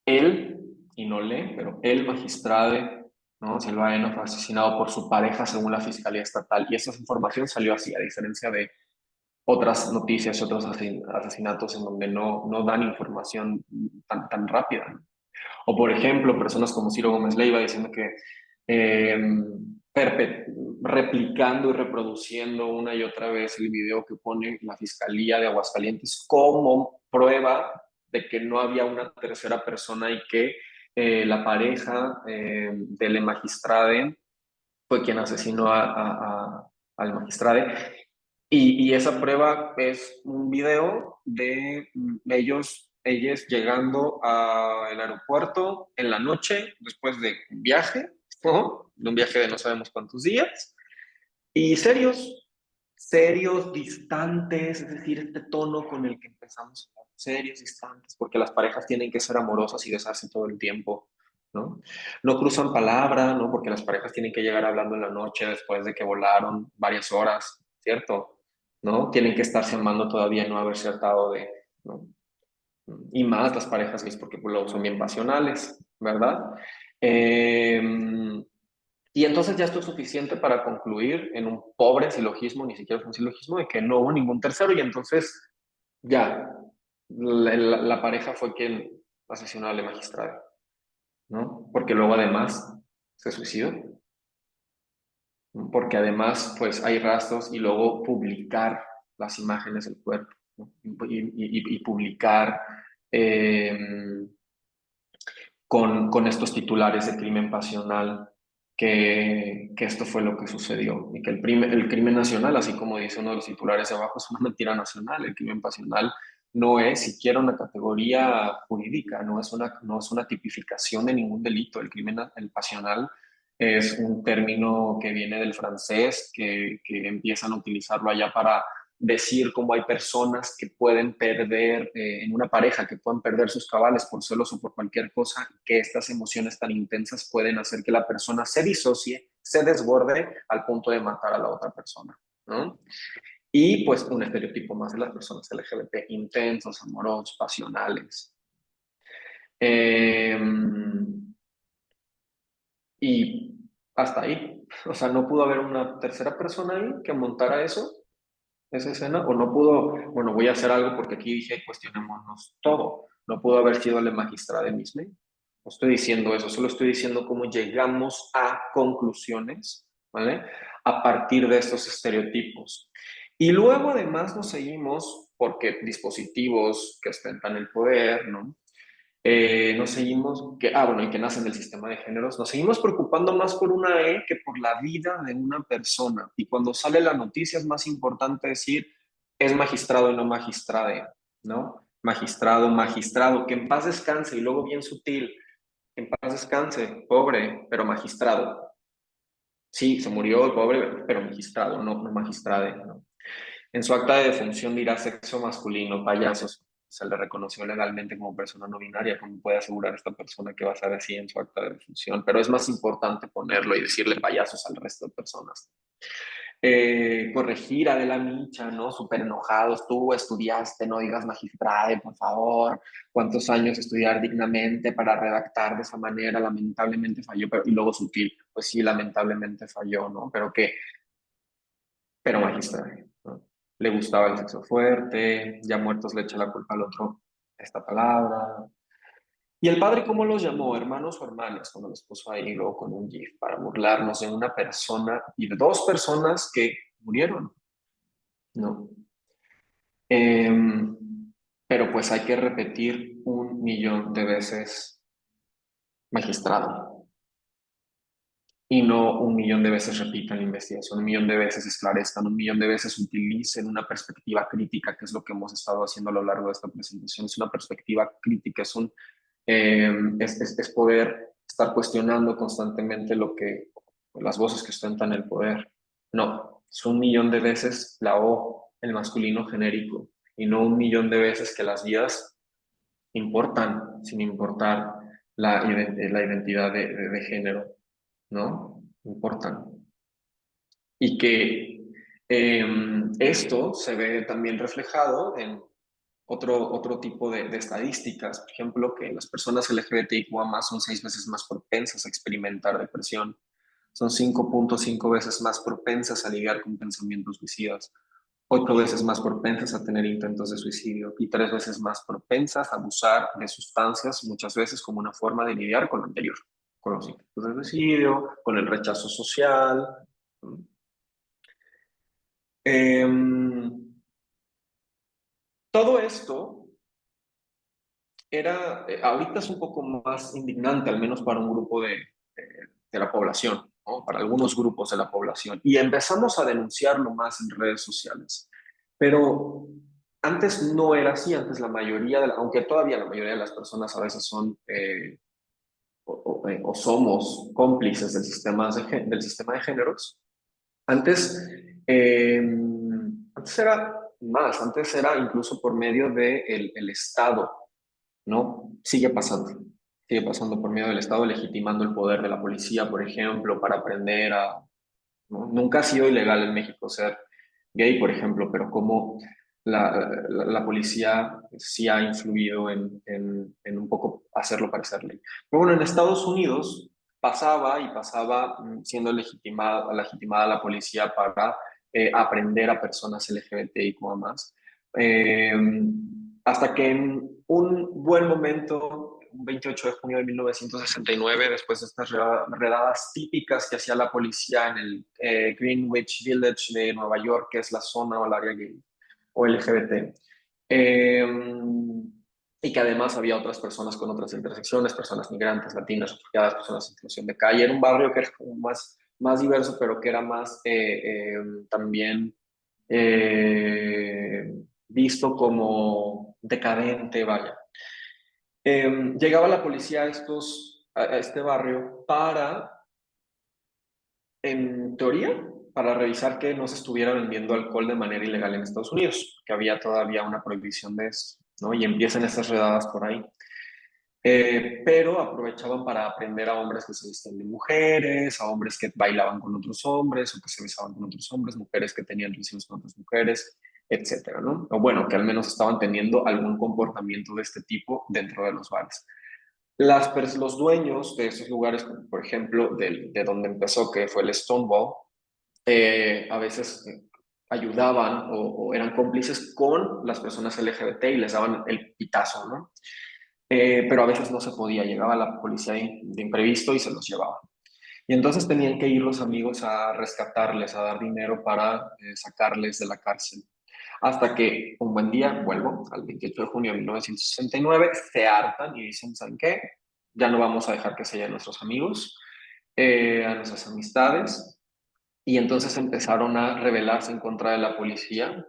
él, y no le, pero el magistrade, ¿no? Cielo Aena fue asesinado por su pareja según la Fiscalía Estatal, y esa información salió así, a diferencia de otras noticias, otros asesinatos en donde no dan información tan rápida. O, por ejemplo, personas como Ciro Gómez Leiva diciendo que eh, replicando y reproduciendo una y otra vez el video que pone la Fiscalía de Aguascalientes como prueba de que no había una tercera persona y que la pareja del magistrade fue quien asesinó al magistrade. Y esa prueba es un video de ellos llegando al aeropuerto en la noche, después de un viaje, ¿no? De un viaje de no sabemos cuántos días, y serios, distantes, es decir, este tono con el que empezamos a hablar, serios, distantes, porque las parejas tienen que ser amorosas y besarse todo el tiempo, ¿no? No cruzan palabra, ¿no? Porque las parejas tienen que llegar hablando en la noche después de que volaron varias horas, ¿cierto? ¿No? Tienen que estarse amando todavía, no haberse hartado de, ¿no? Y más las parejas gays porque pues, luego son bien pasionales, ¿verdad? Eh, y entonces ya esto es suficiente para concluir en un pobre silogismo, ni siquiera es un silogismo, de que no hubo ningún tercero y entonces ya la pareja fue quien asesinó a la magistrada, ¿no? Porque luego además se suicidó, ¿no? Porque además pues hay rastros y luego publicar las imágenes del cuerpo, ¿no? Y publicar con estos titulares de crimen pasional, que esto fue lo que sucedió y que el crimen nacional, así como dice uno de los titulares de abajo, es una mentira nacional. El crimen pasional no es siquiera una categoría jurídica, no es una tipificación de ningún delito. El pasional es un término que viene del francés, que empiezan a utilizarlo allá para decir cómo hay personas que pueden perder, en una pareja, que pueden perder sus cabales por celos o por cualquier cosa, que estas emociones tan intensas pueden hacer que la persona se disocie, se desborde al punto de matar a la otra persona, ¿no? Y pues un estereotipo más de las personas LGBT, intensos, amorosos, pasionales. Eh, y hasta ahí. O sea, no pudo haber una tercera persona ahí que montara eso, esa escena, o no pudo, bueno, voy a hacer algo porque aquí dije cuestionémonos todo. No pudo haber sido la magistrada misma. No estoy diciendo eso, solo estoy diciendo cómo llegamos a conclusiones, ¿vale? A partir de estos estereotipos. Y luego además nos seguimos, porque dispositivos que ostentan el poder, ¿no? Nos seguimos, bueno, y que nacen del sistema de géneros, nos seguimos preocupando más por una E que por la vida de una persona. Y cuando sale la noticia es más importante decir, es magistrado y no magistrade, ¿no? Magistrado, magistrado, que en paz descanse, y luego bien sutil, que en paz descanse, pobre, pero magistrado. Sí, se murió el pobre, pero magistrado, no magistrade, ¿no? En su acta de defunción dirá sexo masculino, payasos. Se le reconoció legalmente como persona no binaria. ¿Cómo puede asegurar esta persona que va a ser así en su acta de defunción? Pero es más importante ponerlo y decirle payasos al resto de personas. Corregir a De la Micha, ¿no? Súper enojados. Tú estudiaste, no digas magistrade, por favor. ¿Cuántos años estudiar dignamente para redactar de esa manera? Lamentablemente falló, y luego sutil. Pues sí, lamentablemente falló, ¿no? Pero magistrade, ¿no? Le gustaba el sexo fuerte, ya muertos le echa la culpa al otro esta palabra. ¿Y el padre cómo los llamó? ¿Hermanos o hermanas? Cuando los puso ahí luego con un GIF para burlarnos de una persona y de dos personas que murieron, ¿no? Eh, pero pues hay que repetir 1.000.000 de veces magistrado. Y no 1.000.000 de veces repitan la investigación, 1.000.000 de veces esclarezcan, 1.000.000 de veces utilicen una perspectiva crítica, que es lo que hemos estado haciendo a lo largo de esta presentación. Es una perspectiva crítica, es poder estar cuestionando constantemente las voces que ostentan el poder. No, es 1.000.000 de veces la O, el masculino genérico, y no 1.000.000 de veces que las vidas importan, sin importar la identidad de género, ¿no? Importan. Y que esto se ve también reflejado en otro tipo de estadísticas. Por ejemplo, que las personas LGBTIQA+ son 6 veces más propensas a experimentar depresión. Son 5.5 veces más propensas a lidiar con pensamientos suicidas. 8 veces más propensas a tener intentos de suicidio y 3 veces más propensas a abusar de sustancias, muchas veces como una forma de lidiar con lo anterior, con los intentos de suicidio, con el rechazo social. Eh, Todo esto ahorita es un poco más indignante, al menos para un grupo de la población, ¿no? Para algunos grupos de la población. Y empezamos a denunciarlo más en redes sociales. Pero antes no era así, antes aunque todavía la mayoría de las personas a veces son o somos cómplices del sistema de géneros, antes, antes era incluso por medio del el Estado, ¿no? Sigue pasando por medio del Estado, legitimando el poder de la policía, por ejemplo, para aprender ¿no? Nunca ha sido ilegal en México ser gay, por ejemplo, pero como la policía sí ha influido en un poco hacerlo parecer ley. Pero bueno, en Estados Unidos pasaba siendo legitimada la policía para aprender a personas LGBTIQ+. Eh, Hasta que en un buen momento, un 28 de junio de 1969, después de estas redadas típicas que hacía la policía en el Greenwich Village de Nueva York, que es la zona o el área gay o LGBT, eh, y que además había otras personas con otras intersecciones, personas migrantes, latinas, refugiadas, personas en situación de calle. Era un barrio que era como más diverso, pero que era más también eh, visto como decadente, vaya. Llegaba la policía a este barrio para, en teoría, para revisar que no se estuviera vendiendo alcohol de manera ilegal en Estados Unidos, que había todavía una prohibición de eso, ¿no? Y empiezan estas redadas por ahí. Pero aprovechaban para aprender a hombres que se vestían de mujeres, a hombres que bailaban con otros hombres o que se besaban con otros hombres, mujeres que tenían relaciones con otras mujeres, etcétera, ¿no? O bueno, que al menos estaban teniendo algún comportamiento de este tipo dentro de los bares. Los dueños de esos lugares, como por ejemplo de donde empezó, que fue el Stonewall, a veces ayudaban o eran cómplices con las personas LGBT y les daban el pitazo, ¿no? Pero a veces no se podía, llegaba la policía de imprevisto y se los llevaba. Y entonces tenían que ir los amigos a rescatarles, a dar dinero para sacarles de la cárcel. Hasta que un buen día, vuelvo al 28 de junio de 1969, se hartan y dicen, ¿saben qué? Ya no vamos a dejar que se vayan nuestros amigos, a nuestras amistades. Y entonces empezaron a rebelarse en contra de la policía.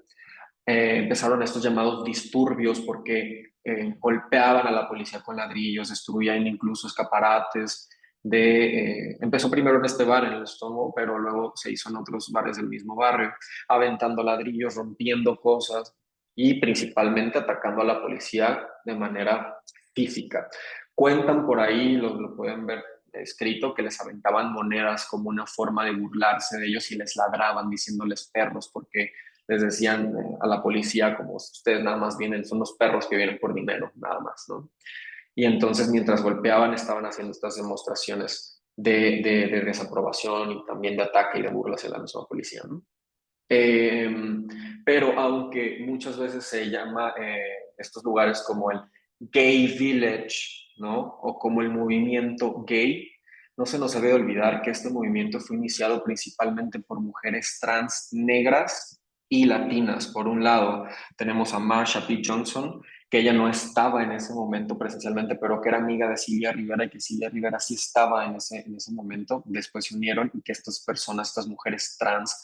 Empezaron estos llamados disturbios porque golpeaban a la policía con ladrillos, destruían incluso escaparates. Empezó primero en este bar, en el Stonewall, pero luego se hizo en otros bares del mismo barrio, aventando ladrillos, rompiendo cosas y principalmente atacando a la policía de manera física. Cuentan por ahí, lo pueden ver escrito, que les aventaban monedas como una forma de burlarse de ellos y les ladraban diciéndoles perros porque les decían a la policía como ustedes nada más vienen, son los perros que vienen por dinero, nada más, ¿no? Y entonces mientras golpeaban estaban haciendo estas demostraciones de desaprobación y también de ataque y de burla hacia la misma policía, ¿no? Eh, pero aunque muchas veces se llama estos lugares como el Gay Village, ¿no? O como el movimiento gay, no se nos debe olvidar que este movimiento fue iniciado principalmente por mujeres trans negras y latinas. Por un lado, tenemos a Marsha P. Johnson, que ella no estaba en ese momento presencialmente, pero que era amiga de Sylvia Rivera y que Sylvia Rivera sí estaba en ese momento. Después se unieron y que estas personas, estas mujeres trans,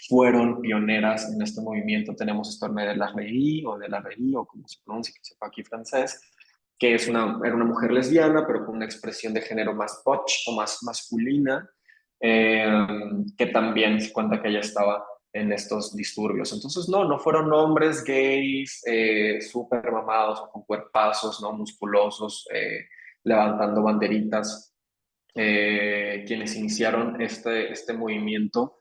fueron pioneras en este movimiento. Tenemos Stormé de la Rey o de la Rey, o como se pronuncia, que sepa aquí francés, que era una mujer lesbiana, pero con una expresión de género más butch o más masculina, que también se cuenta que ella estaba en estos disturbios. Entonces, no fueron hombres gays súper mamados o con cuerpazos, ¿no? Musculosos, levantando banderitas, quienes iniciaron este movimiento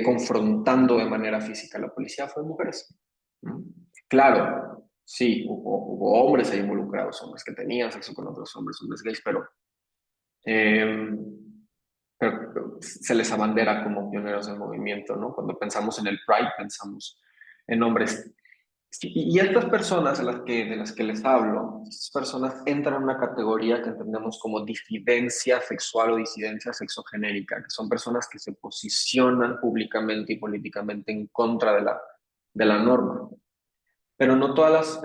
confrontando de manera física a la policía fueron mujeres. ¿No? Claro, sí, hubo hombres ahí involucrados, hombres que tenían sexo con otros hombres, hombres gays, eh, pero se les abandera como pioneros del movimiento, ¿no? Cuando pensamos en el Pride, pensamos en hombres. Y estas personas de las que les hablo, estas personas entran en una categoría que entendemos como disidencia sexual o disidencia sexogenérica, que son personas que se posicionan públicamente y políticamente en contra de la norma. Pero no todas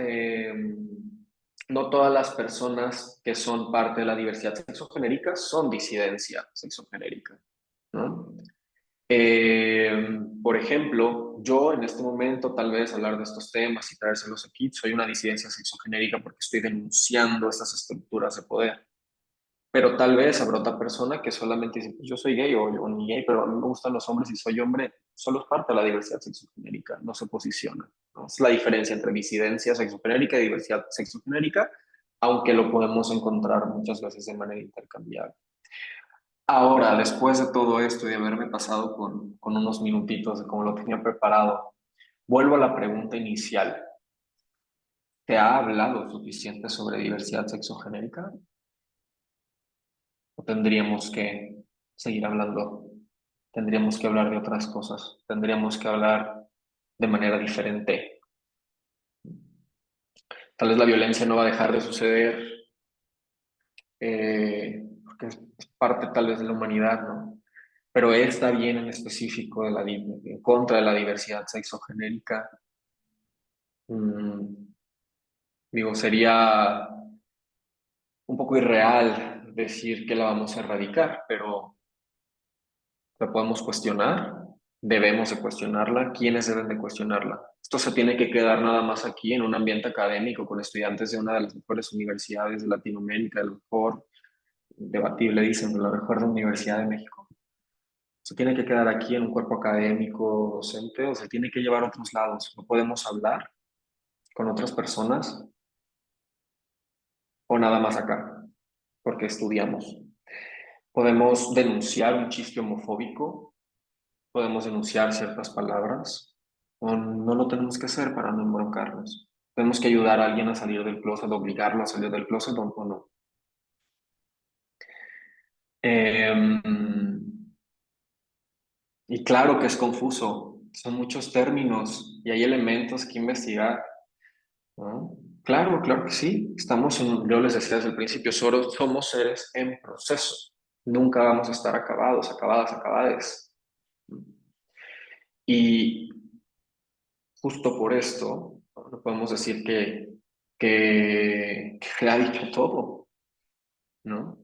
las personas que son parte de la diversidad sexogenérica son disidencia sexogenérica, ¿no? Por ejemplo, yo en este momento tal vez hablar de estos temas y traérselos aquí, soy una disidencia sexogenérica porque estoy denunciando estas estructuras de poder. Pero tal vez habrá otra persona que solamente dice, pues yo soy gay o ni gay, pero a mí me gustan los hombres y soy hombre. Solo es parte de la diversidad sexogenérica, no se posiciona, ¿no? Es la diferencia entre disidencia sexogenérica y diversidad sexogenérica, aunque lo podemos encontrar muchas veces de manera intercambiable. Ahora, después de todo esto y de haberme pasado con unos minutitos de cómo lo tenía preparado, vuelvo a la pregunta inicial. ¿Te ha hablado suficiente sobre diversidad sexogenérica? ¿O tendríamos que seguir hablando? Tendríamos que hablar de otras cosas. Tendríamos que hablar de manera diferente. Tal vez la violencia no va a dejar de suceder, porque es parte tal vez de la humanidad, ¿no? Pero esta bien en específico en contra de la diversidad sexogenérica, Digo, sería un poco irreal decir que la vamos a erradicar, pero la podemos cuestionar, debemos de cuestionarla, ¿quiénes deben de cuestionarla? Esto se tiene que quedar nada más aquí en un ambiente académico con estudiantes de una de las mejores universidades de Latinoamérica, de la mejor, debatible dicen, de la mejor Universidad de México. Se tiene que quedar aquí en un cuerpo académico, docente, o se tiene que llevar a otros lados. No podemos hablar con otras personas o nada más acá, porque estudiamos. Podemos denunciar un chiste homofóbico, podemos denunciar ciertas palabras, o no lo tenemos que hacer para no embroncarnos. Tenemos que ayudar a alguien a salir del closet, obligarlo a salir del closet o no. Y claro que es confuso, son muchos términos y hay elementos que investigar, ¿no? Claro, claro que sí. Yo les decía desde el principio, solo somos seres en proceso. Nunca vamos a estar acabados, acabadas, acabades. Y justo por esto, no podemos decir que se ha dicho todo, ¿no?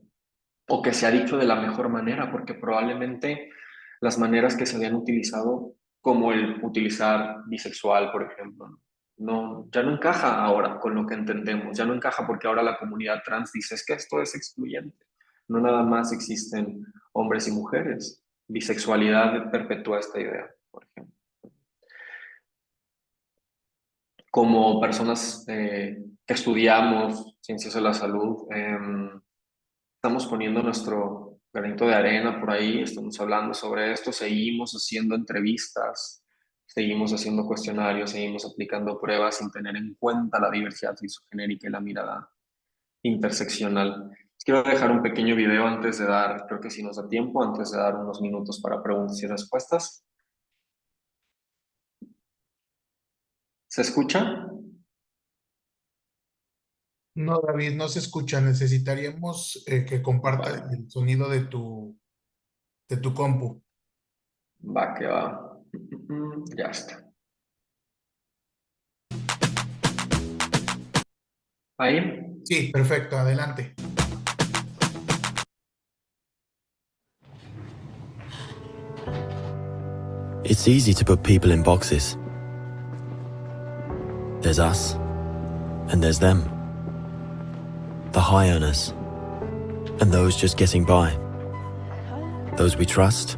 O que se ha dicho de la mejor manera, porque probablemente las maneras que se habían utilizado, como el utilizar bisexual, por ejemplo, ya no encaja ahora con lo que entendemos, ya no encaja porque ahora la comunidad trans dice es que esto es excluyente, no nada más existen hombres y mujeres, bisexualidad perpetúa esta idea, por ejemplo. Como personas que estudiamos ciencias de la salud, estamos poniendo nuestro granito de arena por ahí, estamos hablando sobre esto, seguimos haciendo entrevistas, seguimos haciendo cuestionarios, seguimos aplicando pruebas sin tener en cuenta la diversidad sexogenérica y la mirada interseccional. Quiero dejar un pequeño video antes de dar, creo que si nos da tiempo, antes de dar unos minutos para preguntas y respuestas. ¿Se escucha? No, David, no se escucha. Necesitaríamos que compartas Vale, el sonido de tu compu. va que va. Ya está. Ahí. Sí, perfecto, adelante. It's easy to put people in boxes. There's us, and there's them. The high earners, and those just getting by. Those we trust,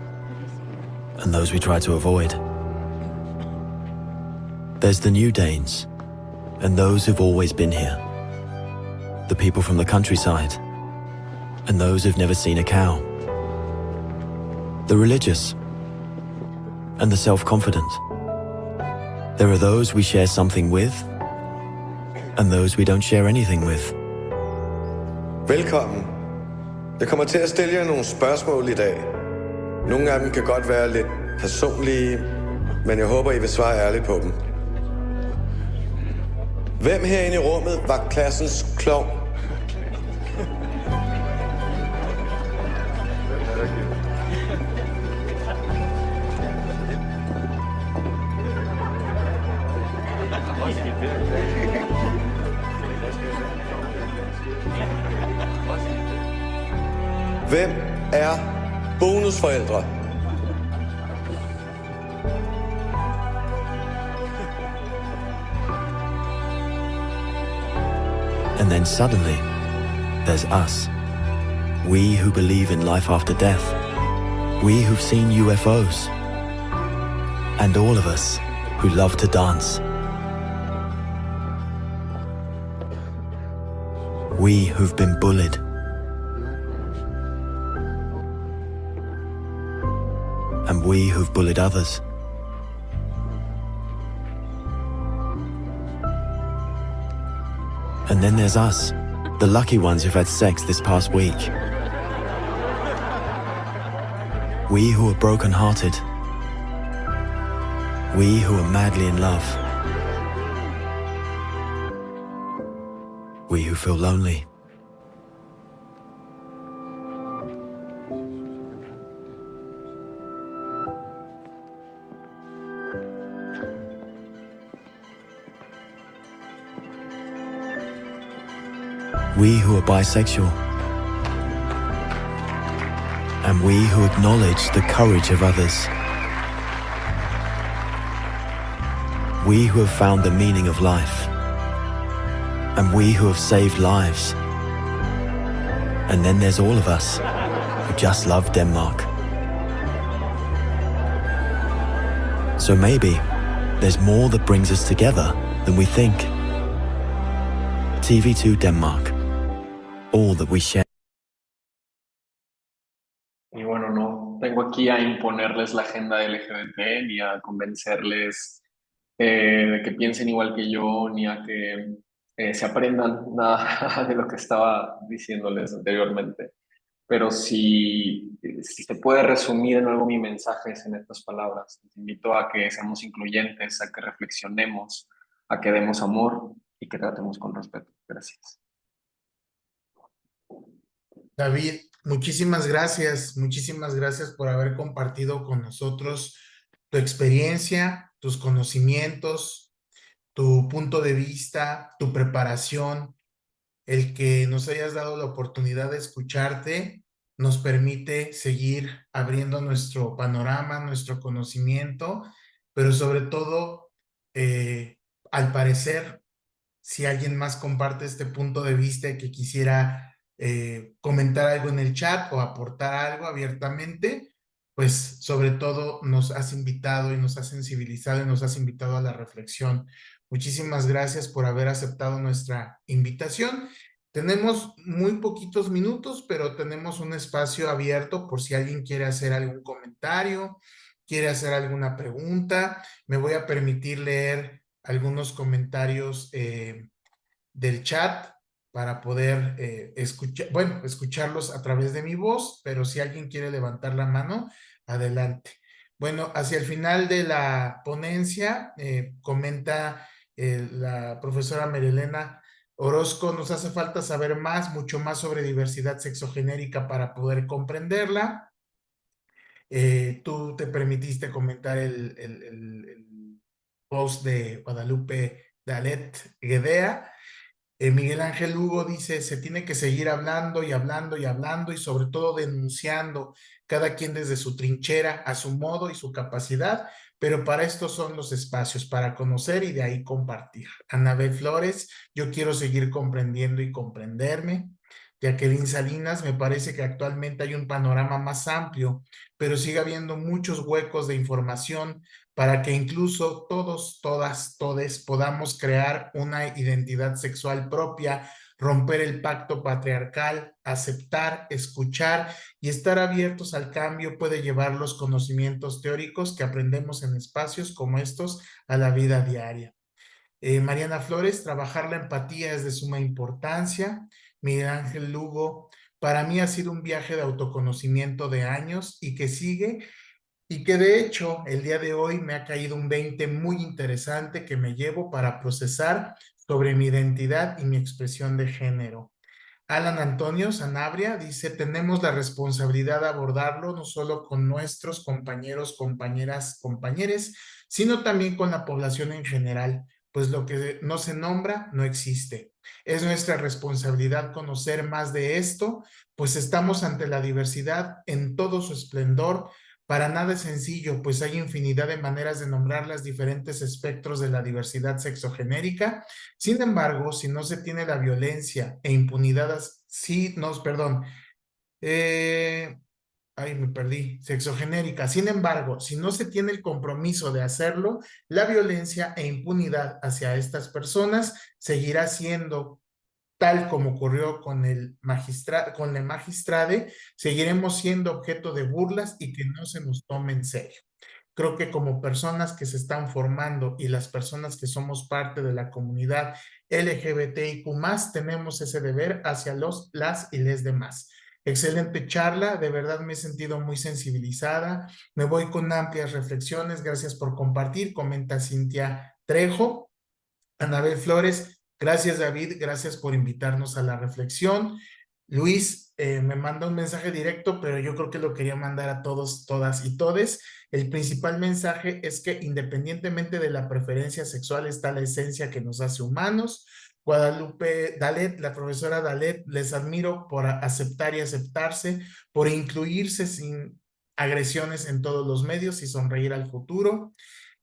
and those we try to avoid. There's the new Danes, and those who've always been here. The people from the countryside, and those who've never seen a cow. The religious, and the self-confident. There are those we share something with, and those we don't share anything with. Velkommen. Jeg kommer til at stille jer nogle spørgsmål i dag. Nogle af dem kan godt være lidt personlige, men jeg håber, I vil svare ærligt på dem. Hvem herinde i rummet var klassens klovn? Hvem er bonusforældre? And then suddenly, there's us. We who believe in life after death. We who've seen UFOs. And all of us who love to dance. We who've been bullied. And we who've bullied others. And then there's us, the lucky ones who've had sex this past week. We who are broken-hearted. We who are madly in love. We who feel lonely. We who are bisexual, and we who acknowledge the courage of others. We who have found the meaning of life, and we who have saved lives. And then there's all of us who just love Denmark. So maybe there's more that brings us together than we think. TV2 Denmark, all that we share. Y bueno, no vengo aquí a imponerles la agenda LGBT ni a convencerles de que piensen igual que yo, ni a que se aprendan nada de lo que estaba diciéndoles anteriormente. Pero si se puede resumir en algo mi mensaje es en estas palabras. Les invito a que seamos incluyentes, a que reflexionemos, a que demos amor y que tratemos con respeto. Gracias. David, muchísimas gracias por haber compartido con nosotros tu experiencia, tus conocimientos, tu punto de vista, tu preparación. El que nos hayas dado la oportunidad de escucharte nos permite seguir abriendo nuestro panorama, nuestro conocimiento, pero sobre todo, al parecer, si alguien más comparte este punto de vista y que quisiera comentar algo en el chat o aportar algo abiertamente, pues sobre todo nos has invitado y nos has sensibilizado y nos has invitado a la reflexión. Muchísimas gracias por haber aceptado nuestra invitación. Tenemos muy poquitos minutos, pero tenemos un espacio abierto por si alguien quiere hacer algún comentario, quiere hacer alguna pregunta. Me voy a permitir leer algunos comentarios del chat para poder escucharlos a través de mi voz, pero si alguien quiere levantar la mano, adelante. Bueno, hacia el final de la ponencia, comenta la profesora Marilena Orozco, nos hace falta saber mucho más sobre diversidad sexogenérica para poder comprenderla. Tú te permitiste comentar el post de Guadalupe Dalet Guedea. Miguel Ángel Hugo dice, se tiene que seguir hablando y hablando y hablando y sobre todo denunciando, cada quien desde su trinchera, a su modo y su capacidad, pero para esto son los espacios, para conocer y de ahí compartir. Anabel Flores, yo quiero seguir comprendiendo y comprenderme. Jacqueline Salinas, me parece que actualmente hay un panorama más amplio, pero sigue habiendo muchos huecos de información para que incluso todos, todas, todes podamos crear una identidad sexual propia, romper el pacto patriarcal, aceptar, escuchar y estar abiertos al cambio puede llevar los conocimientos teóricos que aprendemos en espacios como estos a la vida diaria. Mariana Flores, trabajar la empatía es de suma importancia. Miguel Ángel Lugo, para mí ha sido un viaje de autoconocimiento de años y que sigue y que de hecho el día de hoy me ha caído un 20 muy interesante que me llevo para procesar sobre mi identidad y mi expresión de género. Alan Antonio Sanabria dice, tenemos la responsabilidad de abordarlo no solo con nuestros compañeros, compañeras, compañeres, sino también con la población en general, pues lo que no se nombra no existe. Es nuestra responsabilidad conocer más de esto, pues estamos ante la diversidad en todo su esplendor. Para nada es sencillo, pues hay infinidad de maneras de nombrar los diferentes espectros de la diversidad sexogenérica. Sin embargo, si no se tiene la violencia e impunidad, me perdí, sexogenérica. Sin embargo, si no se tiene el compromiso de hacerlo, la violencia e impunidad hacia estas personas seguirá siendo tal como ocurrió con la magistrade, seguiremos siendo objeto de burlas y que no se nos tome en serio. Creo que como personas que se están formando y las personas que somos parte de la comunidad LGBTIQ+, tenemos ese deber hacia las y les demás. Excelente charla, de verdad me he sentido muy sensibilizada, me voy con amplias reflexiones, gracias por compartir, comenta Cintia Trejo. Anabel Flores, gracias David, gracias por invitarnos a la reflexión. Luis me manda un mensaje directo, pero yo creo que lo quería mandar a todos, todas y todes. El principal mensaje es que independientemente de la preferencia sexual está la esencia que nos hace humanos. Guadalupe Dalet, la profesora Dalet, les admiro por aceptar y aceptarse, por incluirse sin agresiones en todos los medios y sonreír al futuro.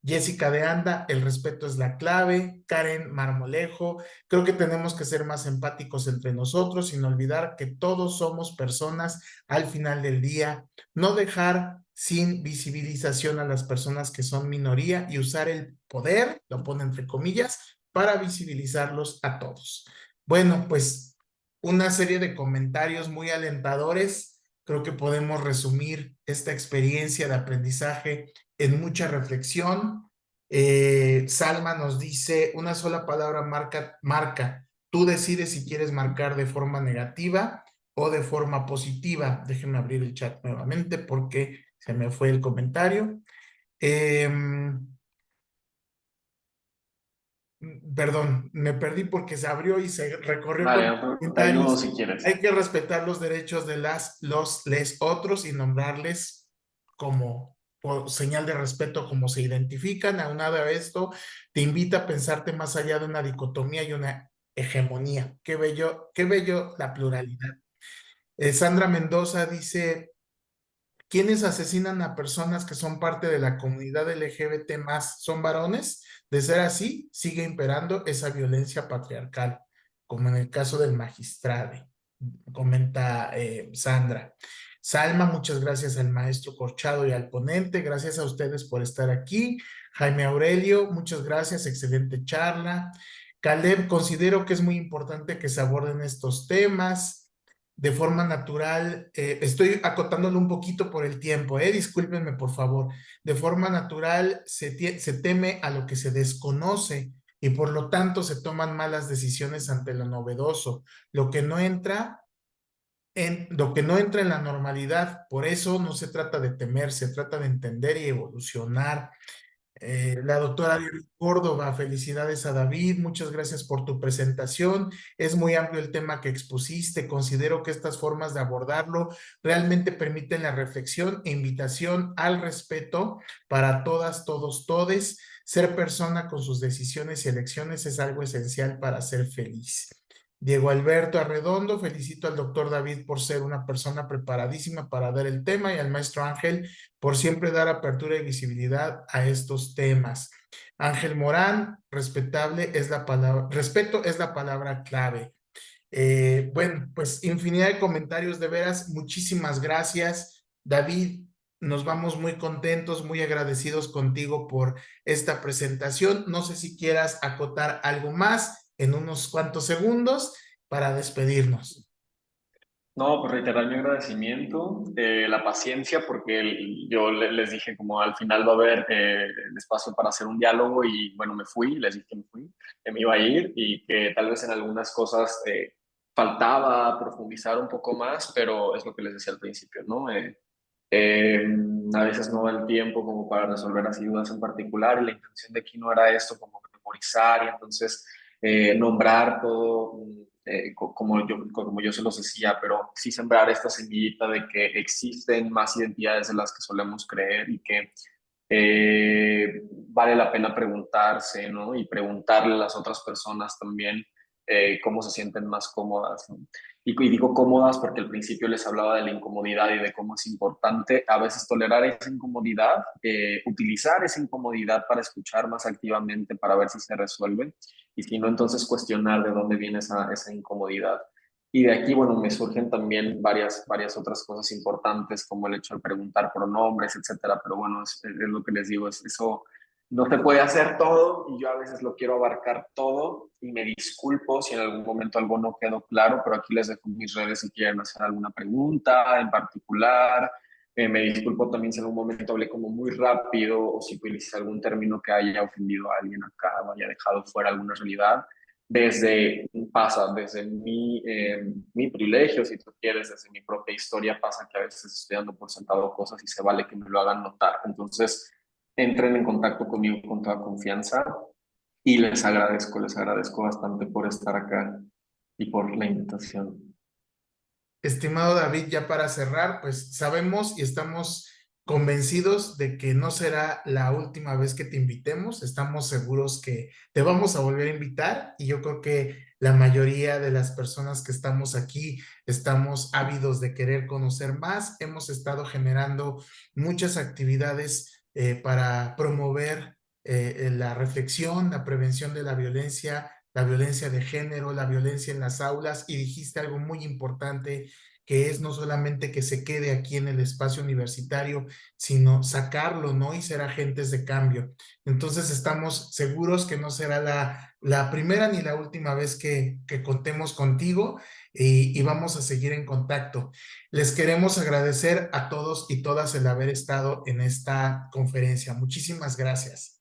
Jessica de Anda, el respeto es la clave. Karen Marmolejo, creo que tenemos que ser más empáticos entre nosotros, sin olvidar que todos somos personas al final del día. No dejar sin visibilización a las personas que son minoría y usar el poder, lo pone entre comillas, para visibilizarlos a todos. Bueno, pues una serie de comentarios muy alentadores. Creo que podemos resumir esta experiencia de aprendizaje en mucha reflexión. Salma nos dice, una sola palabra marca. Tú decides si quieres marcar de forma negativa o de forma positiva. Déjenme abrir el chat nuevamente porque se me fue el comentario. Perdón, me perdí porque se abrió y se recorrió Vale, con te ayudo comentarios. si quieres. Hay que respetar los derechos de les otros y nombrarles como por señal de respeto como se identifican. Aunado a esto, te invita a pensarte más allá de una dicotomía y una hegemonía. Qué bello la pluralidad. Sandra Mendoza dice, ¿quiénes asesinan a personas que son parte de la comunidad LGBT más son varones? De ser así, sigue imperando esa violencia patriarcal, como en el caso del magistrado, comenta Sandra. Salma, muchas gracias al maestro Corchado y al ponente. Gracias a ustedes por estar aquí. Jaime Aurelio, muchas gracias. Excelente charla. Caleb, considero que es muy importante que se aborden estos temas de forma natural. Estoy acotándolo un poquito por el tiempo, discúlpenme por favor. De forma natural se teme a lo que se desconoce y por lo tanto se toman malas decisiones ante lo novedoso, lo que no entra en la normalidad. Por eso no se trata de temer, se trata de entender y evolucionar. La doctora David Córdoba, felicidades a David, muchas gracias por tu presentación. Es muy amplio el tema que expusiste. Considero que estas formas de abordarlo realmente permiten la reflexión e invitación al respeto para todas, todos, todes. Ser persona con sus decisiones y elecciones es algo esencial para ser feliz. Diego Alberto Arredondo, felicito al doctor David por ser una persona preparadísima para dar el tema y al maestro Ángel por siempre dar apertura y visibilidad a estos temas. Ángel Morán, respetable es la palabra, respeto es la palabra clave. Bueno, pues infinidad de comentarios, de veras, muchísimas gracias. David, nos vamos muy contentos, muy agradecidos contigo por esta presentación. No sé si quieras acotar algo más en unos cuantos segundos para despedirnos. No, pues reiterar mi agradecimiento, la paciencia, porque yo les dije como al final va a haber el espacio para hacer un diálogo y bueno, me fui, les dije que me fui, que me iba a ir y que tal vez en algunas cosas faltaba profundizar un poco más, pero es lo que les decía al principio, ¿no? A veces no da el tiempo como para resolver así dudas en particular y la intención de aquí no era esto como memorizar y entonces nombrar todo como yo se los decía, pero sí sembrar esta semillita de que existen más identidades de las que solemos creer y que vale la pena preguntarse, ¿no? Y preguntarle a las otras personas también cómo se sienten más cómodas, ¿no? Y digo cómodas porque al principio les hablaba de la incomodidad y de cómo es importante a veces tolerar esa incomodidad, utilizar esa incomodidad para escuchar más activamente para ver si se resuelve y si no, entonces cuestionar de dónde viene esa incomodidad. Y de aquí, bueno, me surgen también varias otras cosas importantes, como el hecho de preguntar pronombres, etcétera. Pero bueno, es lo que les digo, eso no se puede hacer todo y yo a veces lo quiero abarcar todo y me disculpo si en algún momento algo no quedó claro, pero aquí les dejo mis redes si quieren hacer alguna pregunta en particular. Me disculpo también si en algún momento hablé como muy rápido o si utilicé algún término que haya ofendido a alguien acá o haya dejado fuera alguna realidad. Desde mi privilegio, si tú quieres, desde mi propia historia, pasa que a veces estoy dando por sentado cosas y se vale que me lo hagan notar. Entonces, entren en contacto conmigo con toda confianza y les agradezco bastante por estar acá y por la invitación. Estimado David, ya para cerrar, pues sabemos y estamos convencidos de que no será la última vez que te invitemos. Estamos seguros que te vamos a volver a invitar y yo creo que la mayoría de las personas que estamos aquí estamos ávidos de querer conocer más. Hemos estado generando muchas actividades para promover la reflexión, la prevención de la violencia de género, la violencia en las aulas, y dijiste algo muy importante, que es no solamente que se quede aquí en el espacio universitario, sino sacarlo, ¿no? Y ser agentes de cambio. Entonces estamos seguros que no será la primera ni la última vez que contemos contigo, y vamos a seguir en contacto. Les queremos agradecer a todos y todas el haber estado en esta conferencia. Muchísimas gracias.